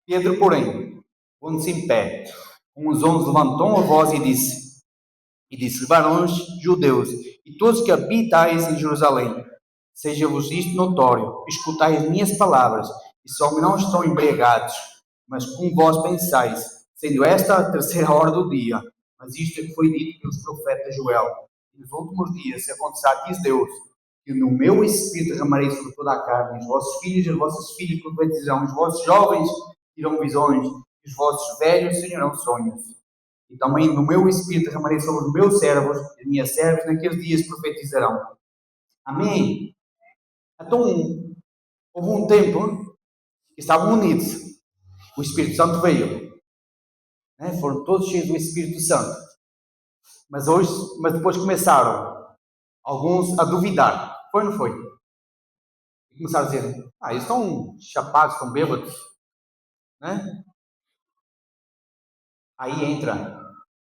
Pedro, porém, pondo-se em pé, com os 11, levantou a voz e disse: varões judeus, e todos que habitais em Jerusalém, seja-vos isto notório, escutai as minhas palavras, e só não estão embriagados, mas como vós pensais, sendo esta a terceira hora do dia. Mas isto é que foi dito pelos profetas Joel: nos últimos dias se acontecerá, diz Deus, que no meu espírito derramarei sobre toda a carne, os vossos filhos e as vossas filhas profetizarão, os vossos jovens terão visões, e os vossos velhos sonharão sonhos. E também no meu espírito derramarei sobre os meus servos, e as minhas servas naqueles dias profetizarão. Amém? Então, houve um tempo que estavam unidos. O Espírito Santo veio. Né? Foram todos cheios do Espírito Santo. Mas depois começaram alguns a duvidar. Foi ou não foi? E começaram a dizer: eles estão chapados, estão bêbados. Né? Aí entra,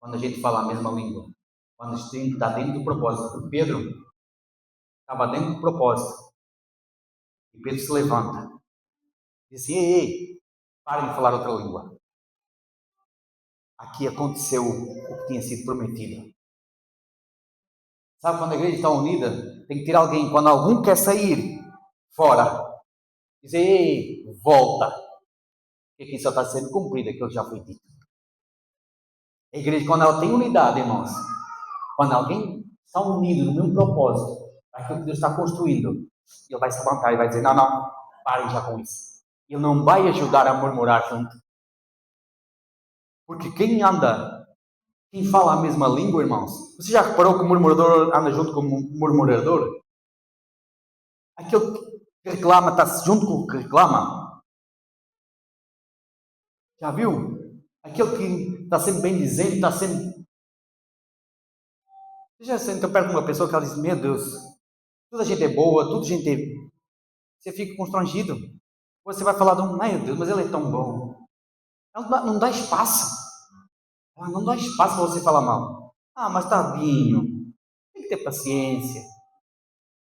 quando a gente fala a mesma língua, quando a gente está dentro do propósito. Porque Pedro estava dentro do propósito. E Pedro se levanta. Diz assim: ei, parem de falar outra língua. Aqui aconteceu o que tinha sido prometido. Sabe, quando a igreja está unida, tem que ter alguém, quando algum quer sair fora, dizer: ei, volta. Porque aqui só está sendo cumprido aquilo que já foi dito. A igreja, quando ela tem unidade, irmãos, quando alguém está unido no mesmo propósito, aquilo que Deus está construindo, ele vai se levantar e vai dizer: não, não, parem já com isso. Ele não vai ajudar a murmurar junto. Porque quem fala a mesma língua, irmãos, você já reparou que o murmurador anda junto com o murmurador? Aquele que reclama está junto com o que reclama. Já viu? Aquele que está sempre bem dizendo, está sempre... Você já senta perto de uma pessoa que ela diz: meu Deus, toda a gente é boa, toda a gente é... Você fica constrangido. Você vai falar de um: meu Deus, mas ele é tão bom. Ela não dá espaço. Ela não dá espaço para você falar mal. Mas tadinho. Tem que ter paciência.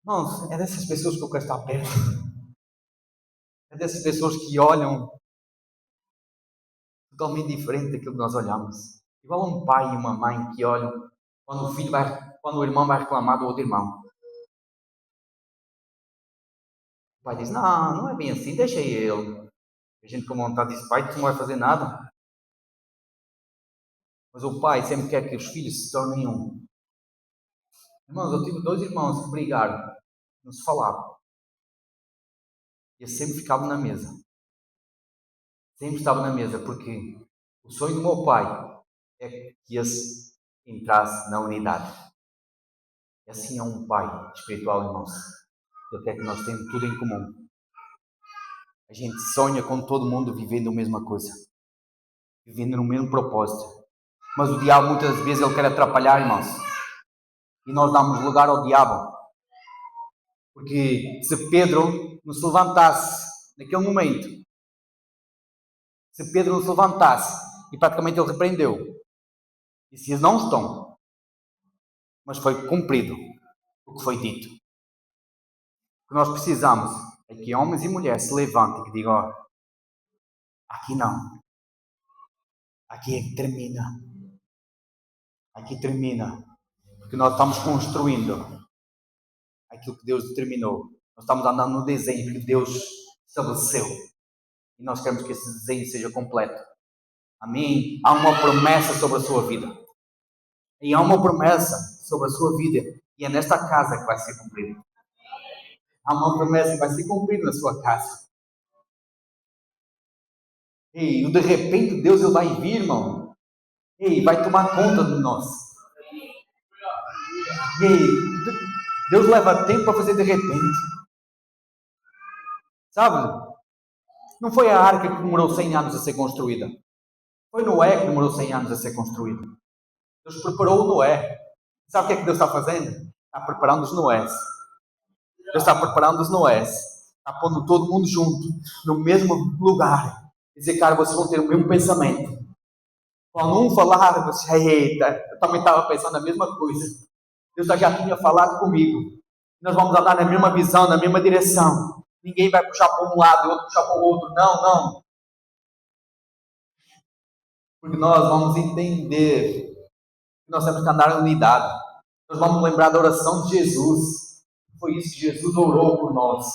Não, é dessas pessoas que eu quero estar perto. É dessas pessoas que olham totalmente diferente daquilo que nós olhamos. Igual um pai e uma mãe que olham quando o irmão vai reclamar do outro irmão. O pai diz: não, não é bem assim, deixa ele. A gente com vontade diz: pai, tu não vai fazer nada. Mas o pai sempre quer que os filhos se tornem um. Irmãos, eu tive 2 irmãos que brigaram, não se falavam. E eles sempre ficavam na mesa. Sempre estavam na mesa, porque o sonho do meu pai é que eles entrassem na unidade. E assim é um pai espiritual, irmãos. Ele quer que nós tenhamos tudo em comum. A gente sonha com todo mundo vivendo a mesma coisa. Vivendo no mesmo propósito. Mas o diabo muitas vezes ele quer atrapalhar, irmãos. E nós damos lugar ao diabo. Porque se Pedro não se levantasse naquele momento, se Pedro não se levantasse, e praticamente ele repreendeu, e se eles não estão, mas foi cumprido o que foi dito. O que nós precisamos é que homens e mulheres se levantem e que digam: ó, aqui não, aqui é que termina, aqui termina, porque nós estamos construindo aquilo que Deus determinou. Nós estamos andando no desenho que Deus estabeleceu. E nós queremos que esse desenho seja completo. Amém? Há uma promessa sobre a sua vida. E há uma promessa sobre a sua vida. E é nesta casa que vai ser cumprida. Há uma promessa que vai ser cumprida na sua casa. E de repente Deus ele vai vir, irmão. E vai tomar conta de nós. E Deus leva tempo para fazer de repente. Sabe? Não foi a arca que demorou 100 anos a ser construída. Foi Noé que demorou 100 anos a ser construído. Deus preparou o Noé. Sabe o que é que Deus está fazendo? Está preparando os Noés. Deus está preparando os Noés. Está pondo todo mundo junto, no mesmo lugar. E dizer, cara, vocês vão ter o mesmo pensamento. Quando um falar, você, eita, eu também estava pensando a mesma coisa. Deus já tinha falado comigo. Nós vamos andar na mesma visão, na mesma direção. Ninguém vai puxar para um lado e outro puxar para o outro. Não, não. Porque nós vamos entender que nós temos que andar em unidade. Nós vamos lembrar da oração de Jesus. Foi isso que Jesus orou por nós.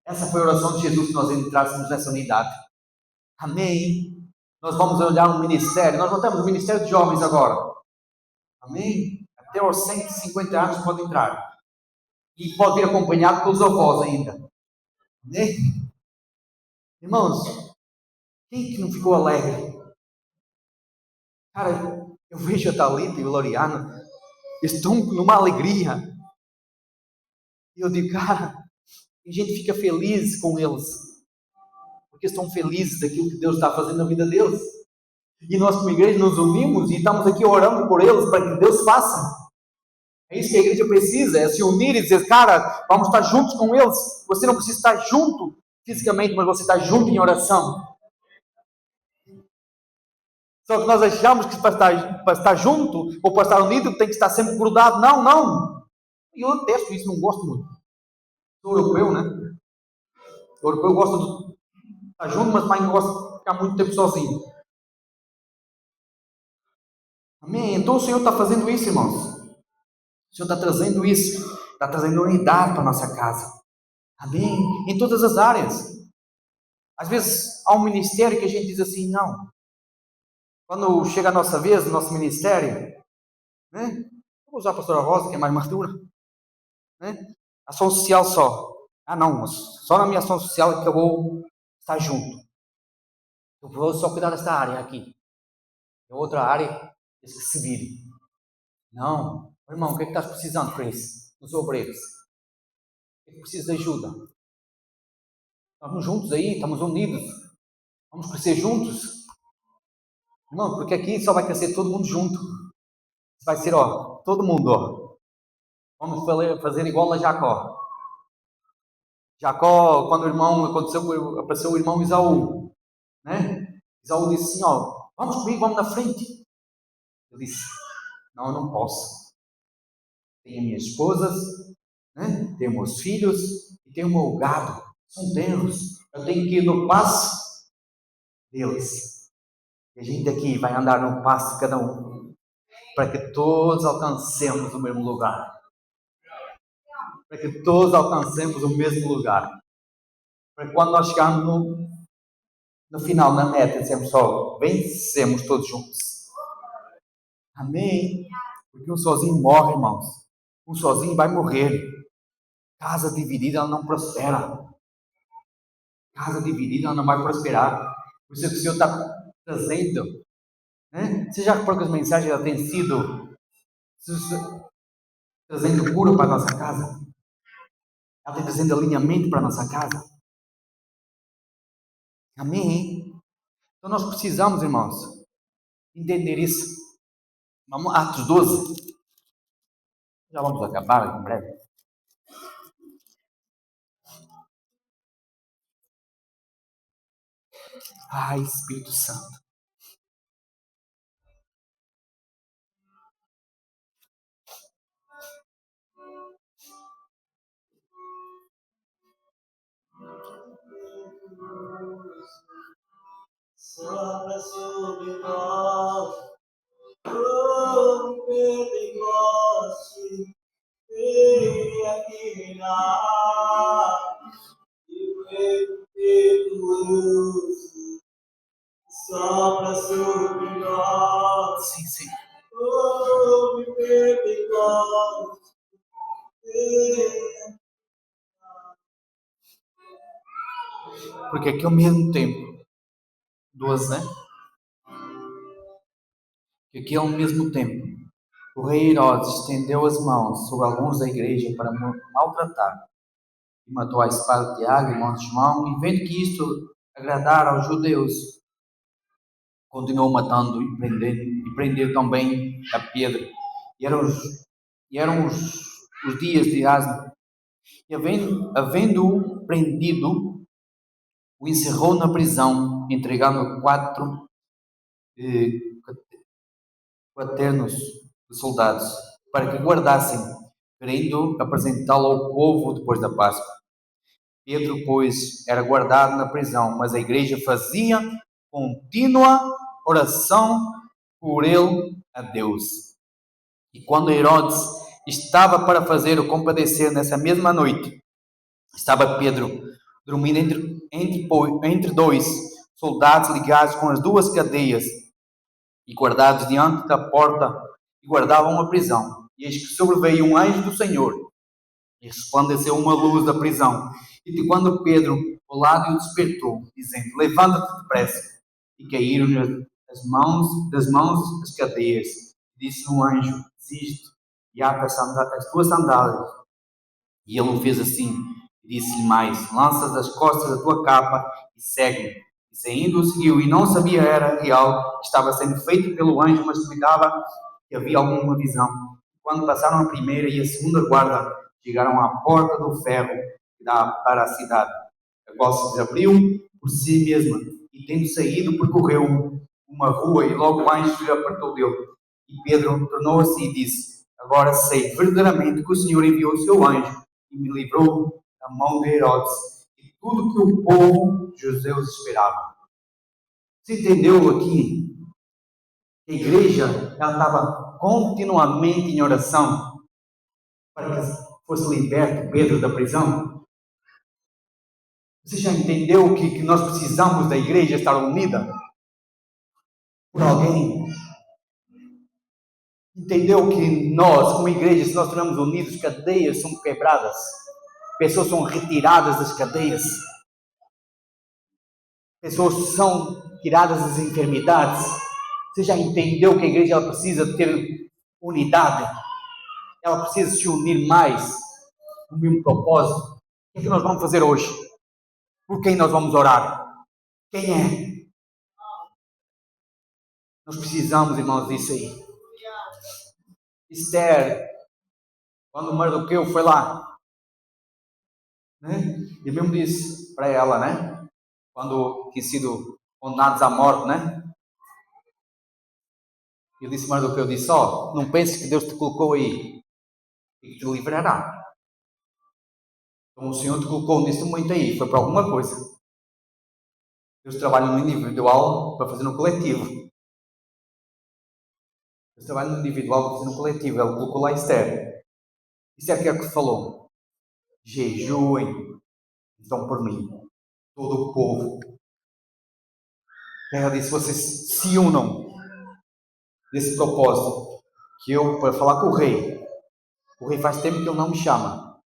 Essa foi a oração de Jesus que nós entrássemos nessa unidade. Amém? Nós vamos olhar um ministério. Nós não temos um ministério de jovens agora. Amém? Até os 150 anos pode entrar. E pode vir acompanhado pelos avós ainda. Amém? Irmãos, quem que não ficou alegre? Cara, eu vejo a Thalita e o Loriano, eles estão numa alegria. E eu digo, cara, a gente fica feliz com eles. Porque estão felizes daquilo que Deus está fazendo na vida deles. E nós, como igreja, nos unimos e estamos aqui orando por eles para que Deus faça. É isso que a igreja precisa, é se unir e dizer, cara, vamos estar juntos com eles. Você não precisa estar junto fisicamente, mas você está junto em oração. Só que nós achamos que para estar junto, ou para estar unido, tem que estar sempre grudado. Não, não. E eu detesto isso, não gosto muito. Sou europeu, né? O europeu gosta de estar junto, mas também gosta de ficar muito tempo sozinho. Amém? Então o Senhor está fazendo isso, irmãos. O Senhor está trazendo isso. Está trazendo unidade para a nossa casa. Amém? Em todas as áreas. Às vezes há um ministério que a gente diz assim, não. Quando chega a nossa vez, o nosso ministério, né? Vou usar a pastora Rosa, que é mais madura, né? Ação social só. Ah, não, só na minha ação social é que eu vou estar junto. Eu vou só cuidar desta área aqui. A outra área, eles que se virem. Não. Irmão, o que é que estás precisando, Chris? Nos obreiros. O que é que precisas de ajuda? Estamos juntos aí, estamos unidos. Vamos crescer juntos. Irmão, porque aqui só vai crescer todo mundo junto. Vai ser, ó, todo mundo, ó. Vamos fazer igual a Jacó. Jacó, quando o irmão apareceu o irmão Isaú, né? Isaú disse assim, ó, vamos comigo, vamos na frente. Ele disse, não, eu não posso. Tenho minhas esposas, né? Tenho meus filhos e tenho o meu gado. São teus. Eu tenho que ir no passo deles. E a gente aqui vai andar no passo de cada um, para que todos alcancemos o mesmo lugar. Para que todos alcancemos o mesmo lugar. Para que quando nós chegarmos no final, na meta, dizemos só, vencemos todos juntos. Amém? Porque um sozinho morre, irmãos. Um sozinho vai morrer. Casa dividida, ela não prospera. Casa dividida, ela não vai prosperar. Por isso que o Senhor está trazendo. Né? Você já reparou que as mensagens têm sido trazendo cura para a nossa casa? Ela está trazendo alinhamento para a nossa casa. Amém? Então nós precisamos, irmãos, entender isso. Vamos, Atos 12. Já vamos acabar em breve. Ai, Espírito Santo. Sopra sobre nós, oh Pentecoste, venha reinar, e o vento impetuoso sopra sobre nós. Sim, sim. Oh Pentecoste, venha. Porque aqui ao mesmo tempo, 12, né? Que aqui ao mesmo tempo, o rei Herodes estendeu as mãos sobre alguns da igreja para maltratar, e matou a espada Tiago, irmão de João, e vendo que isto agradara aos judeus, continuou matando e prendeu também a Pedro. E eram os dias de asno. E havendo-o prendido, o encerrou na prisão, entregando 4 quaternos de soldados, para que guardassem, querendo apresentá-lo ao povo depois da Páscoa. Pedro, pois, era guardado na prisão, mas a igreja fazia contínua oração por ele a Deus. E quando Herodes estava para fazer-o compadecer nessa mesma noite, estava Pedro dormindo entre 2 soldados ligados com as 2 cadeias e guardados diante da porta e guardavam a prisão. E eis que sobreveio um anjo do Senhor e resplandeceu uma luz da prisão. E de quando Pedro ao lado o despertou, dizendo: levanta-te depressa. E caíram-lhe das mãos as cadeias. Disse o anjo: desiste e ata as tuas sandálias. E ele o fez assim. Disse-lhe mais: lança das costas a tua capa e segue-me. E saindo o seguiu, e não sabia era real, estava sendo feito pelo anjo, mas cuidava que havia alguma visão. Quando passaram a primeira e a segunda guarda, chegaram à porta do ferro que dá para a cidade, a qual se desabriu por si mesma, e tendo saído, percorreu uma rua, e logo o anjo lhe apartou dele. E Pedro tornou-se e disse: agora sei verdadeiramente que o Senhor enviou o seu anjo e me livrou da mão de Herodes e tudo que o povo de judeus esperava. Você entendeu aqui? A igreja ela estava continuamente em oração para que fosse liberto Pedro da prisão. Você já entendeu que nós precisamos da igreja estar unida por alguém? Entendeu que nós, como igreja, se nós estivermos unidos, cadeias são quebradas, pessoas são retiradas das cadeias, pessoas são tiradas das enfermidades. Você já entendeu que a igreja ela precisa ter unidade? Ela precisa se unir mais no mesmo propósito. O que nós vamos fazer hoje? Por quem nós vamos orar? Quem é? Nós precisamos, irmãos, disso aí. Esther, quando Mardoqueu foi lá, né? Ele mesmo disse para ela, né? Quando tinha sido condenados à morte, né? Ele disse Mardoqueu, disse, não pense que Deus te colocou aí e te livrará. Então o Senhor te colocou neste momento aí, foi para alguma coisa. Deus trabalha no individual para fazer no coletivo. Deus trabalha no individual para fazer no coletivo. Ele colocou lá Esther. Isso é que falou. Jejuem, então por mim, todo o povo. Ela disse, vocês se unam nesse propósito, que eu, para falar com o rei faz tempo que ele não me chama.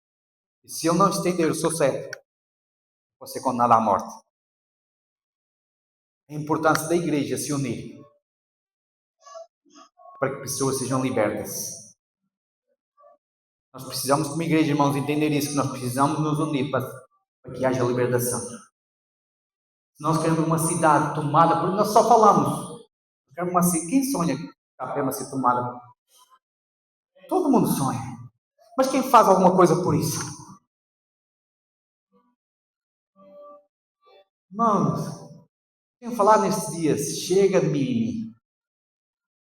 E se eu não estender o seu certo, vou ser condenado à morte. A importância da igreja se unir para que pessoas sejam libertas. Nós precisamos, como igreja, irmãos, entender isso, que nós precisamos nos unir para que haja libertação. Se nós queremos uma cidade tomada por... Nós só falamos. Queremos uma cidade... Quem sonha que a pena ser tomada? Todo mundo sonha. Mas quem faz alguma coisa por isso? Irmãos, tenho falado nesses dias, chega de mim.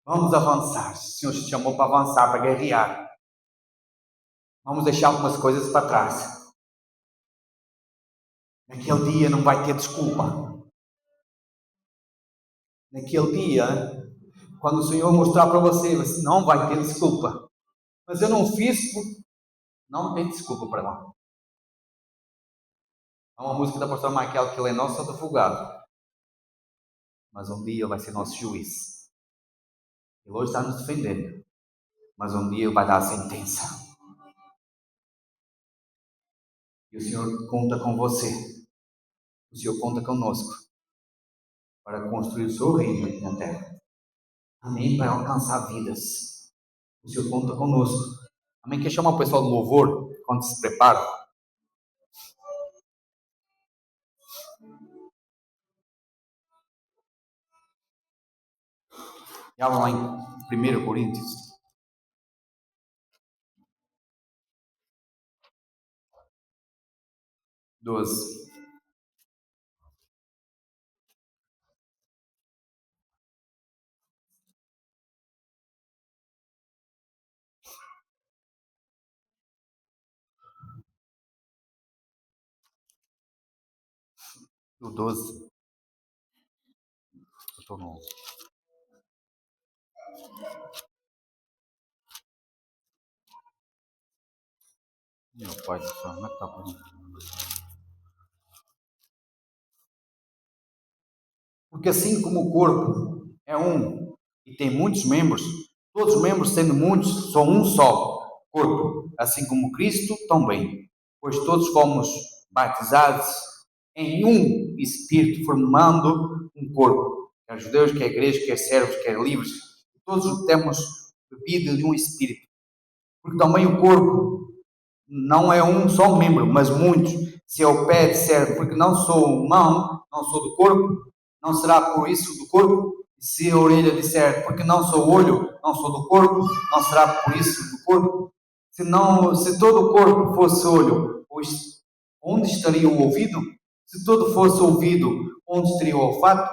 Vamos avançar. O Senhor te chamou para avançar, para guerrear. Vamos deixar algumas coisas para trás. Naquele dia não vai ter desculpa. naquele dia, quando o Senhor mostrar para você, você não vai ter desculpa. Mas eu não fiz, não tem desculpa para lá. Há uma música da pastora Michael que ele é nosso advogado, mas um dia ele vai ser nosso juiz. Ele hoje está nos defendendo, mas um dia ele vai dar a sentença. E o Senhor conta com você. O Senhor conta conosco para construir o seu reino aqui na terra. Amém? Para alcançar vidas. O Senhor conta conosco. Amém? Quer chamar o pessoal do louvor quando se prepara? E abra lá em 1 Coríntios 12. Do 12. Eu estou no. Meu pai do céu, como é que está por aí? Porque assim como o corpo é um e tem muitos membros, todos os membros sendo muitos, são um só corpo, assim como Cristo também. Pois todos fomos batizados em um Espírito, formando um corpo. Quer judeus, quer gregos, quer servos, quer livres. Todos temos bebida de um Espírito. Porque também o corpo não é um só membro, mas muitos. Se é o pé, disser, porque não sou mão, não sou do corpo, não será por isso do corpo? Se a orelha disser, porque não sou olho, não sou do corpo, não será por isso do corpo? Se todo o corpo fosse olho, pois onde estaria o ouvido? Se todo fosse ouvido, onde estaria o olfato?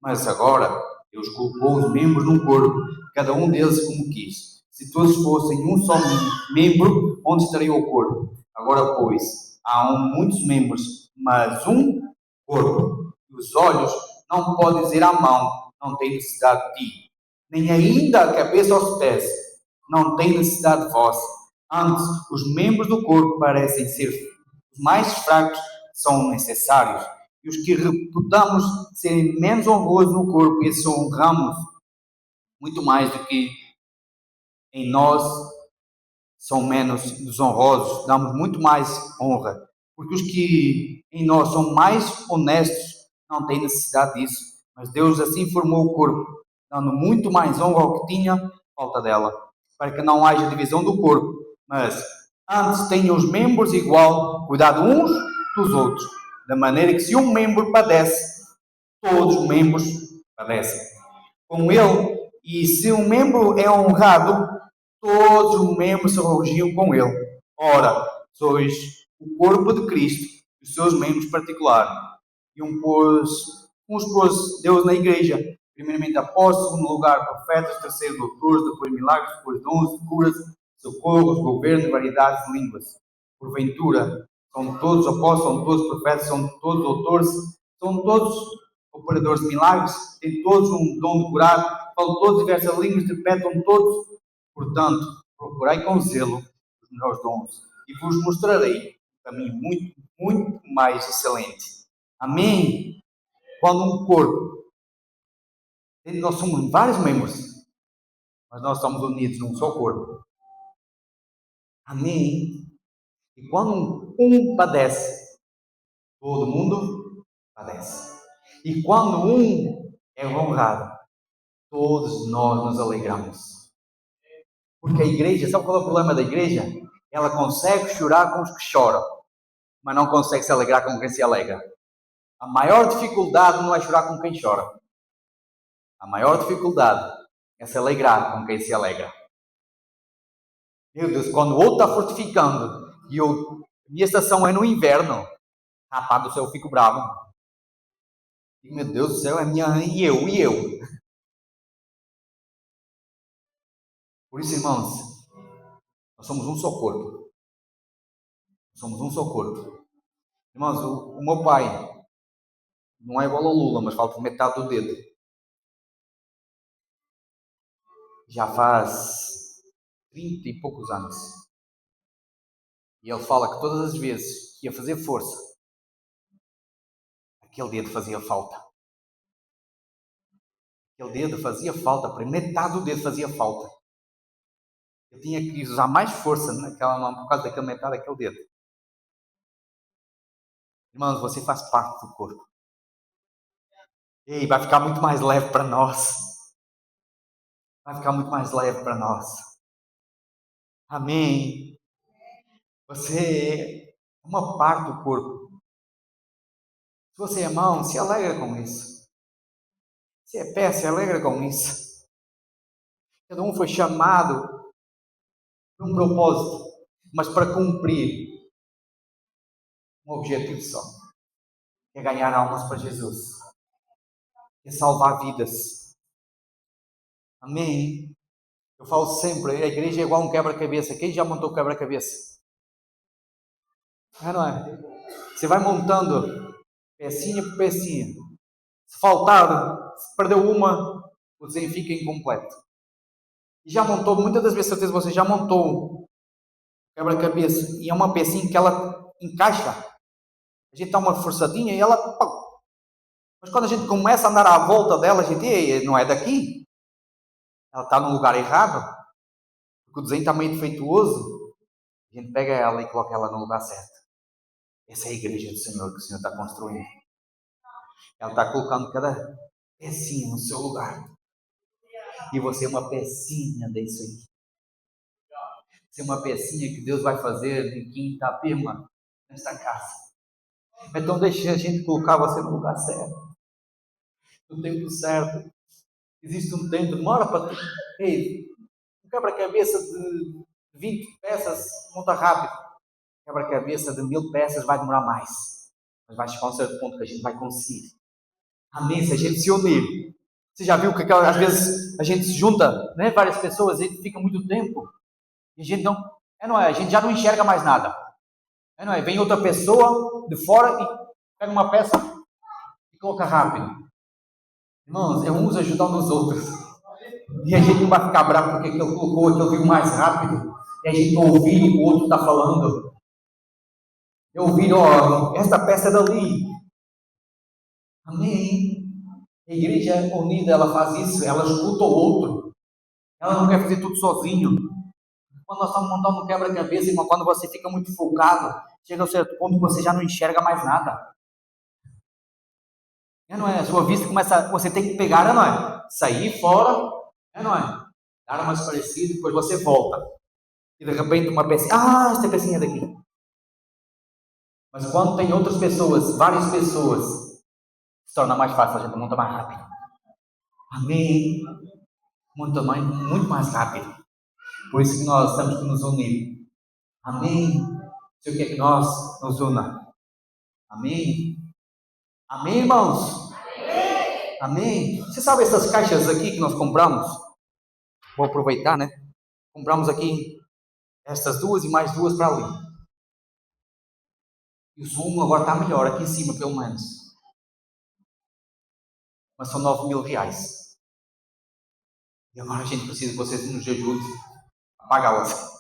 Mas agora Deus colocou os membros num corpo, cada um deles como quis. Se todos fossem um só membro, onde estaria o corpo? Agora, pois, muitos membros, mas um corpo. E os olhos não podem dizer à mão, não tem necessidade de ti. Nem ainda a cabeça aos pés, não tem necessidade de vós. Antes, os membros do corpo parecem ser os mais fracos, são necessários. E os que reputamos serem menos honrosos no corpo, esses honramos muito mais do que em nós são menos desonrosos, damos muito mais honra. Porque os que em nós são mais honestos não têm necessidade disso. Mas Deus assim formou o corpo, dando muito mais honra ao que tinha falta dela, para que não haja divisão do corpo, mas antes tenham os membros igual, cuidado uns dos outros, da maneira que se um membro padece, todos os membros padecem com ele, e se um membro é honrado, todos os membros se elogiam com ele. Ora, sois o corpo de Cristo, os seus membros particulares. E uns pôs Deus na igreja, primeiramente apóstolos, segundo lugar profetas, terceiro doutores, depois milagres, depois dons, curas, socorros, governo, variedades de línguas. Porventura, são todos apóstolos, são todos profetas, são todos doutores, são todos operadores de milagres, têm todos um dom de curar, falam todos diversas línguas, interpretam todos. Portanto, procurai com zelo os melhores dons e vos mostrarei um caminho muito, muito mais excelente. Amém? Quando um corpo, nós somos vários membros, mas nós estamos unidos num só corpo. Amém? E quando um padece, todo mundo padece. E quando um é honrado, todos nós nos alegramos. Porque a igreja, sabe qual é o problema da igreja? Ela consegue chorar com os que choram, mas não consegue se alegrar com quem se alegra. A maior dificuldade não é chorar com quem chora. A maior dificuldade é se alegrar com quem se alegra. Meu Deus, quando o outro está fortificando e minha estação é no inverno, rapaz do céu, eu fico bravo. E, meu Deus do céu, é minha e eu. Por isso, irmãos, nós somos um só corpo. Somos um só corpo. Irmãos, o meu pai não é igual ao Lula, mas falta metade do dedo. já faz 30 e poucos anos. E ele fala que todas as vezes que ia fazer força, aquele dedo fazia falta. Aquele dedo fazia falta, para metade do dedo fazia falta. Eu tinha que usar mais força naquela mão por causa daquela metade daquele dedo. Irmãos, você faz parte do corpo. E vai ficar muito mais leve para nós. Vai ficar muito mais leve para nós. Amém. Você é uma parte do corpo. Se você é mão, se alegra com isso. Se é pé, se alegra com isso. Cada um foi chamado para um propósito, mas para cumprir um objetivo só. É ganhar almas para Jesus. É salvar vidas. Amém. Eu falo sempre, a igreja é igual um quebra-cabeça. Quem já montou quebra-cabeça? Não é? Você vai montando pecinha por pecinha. Se faltar, se perdeu uma, o desenho fica incompleto. E já montou, muitas das vezes, certeza você já montou quebra-cabeça e é uma pecinha que ela encaixa. A gente dá uma forçadinha e ela... Mas quando a gente começa a andar à volta dela, a gente, não é daqui. Ela está no lugar errado. Porque o desenho está meio defeituoso. A gente pega ela e coloca ela no lugar certo. Essa é a igreja do Senhor que o Senhor está construindo. Ela está colocando cada pecinha no seu lugar. E você é uma pecinha disso aí. Você é uma pecinha que Deus vai fazer de Quintapema, nesta casa. Então deixe a gente colocar você no lugar certo. No tempo certo. Existe um tempo, demora para ter. Ei, um quebra-cabeça de 20 peças monta rápido. Um quebra-cabeça de 1000 peças vai demorar mais. Mas vai chegar a um certo ponto que a gente vai conseguir. Amém? Se a gente se unir. Você já viu que às vezes a gente se junta, né? Várias pessoas, e fica muito tempo. E a gente não é? A gente já não enxerga mais nada. Não é? Vem outra pessoa de fora e pega uma peça e coloca rápido. Irmãos, é uns ajudando os outros. E a gente não vai ficar bravo porque aquele colocou, aquele viu mais rápido. E a gente ouvir o que o outro está falando. Eu ouvi, ó, essa peça é dali. Amém. A igreja unida, ela faz isso, ela escuta o outro. Ela não quer fazer tudo sozinho. Quando nós estamos montando um quebra-cabeça, irmão, quando você fica muito focado, chega a um certo ponto que você já não enxerga mais nada. Não é? A sua vista começa, você tem que pegar, não é? Sair fora, não é? Dar mais parecido, depois você volta. E de repente uma pecinha, essa pecinha é daqui. Mas quando tem outras pessoas, várias pessoas, se torna mais fácil, a gente monta mais rápido. Amém? Muito mais rápido. Por isso que nós temos que nos unir. Amém? Senhor quer que nós nos una. Amém? Amém, irmãos? Amém. Amém? Você sabe essas caixas aqui que nós compramos? Vou aproveitar, né? Compramos aqui estas duas e mais duas para ali. E o zoom agora está melhor, aqui em cima pelo menos. Mas são 9.000 reais. E agora a gente precisa que vocês nos ajudem a pagá-las.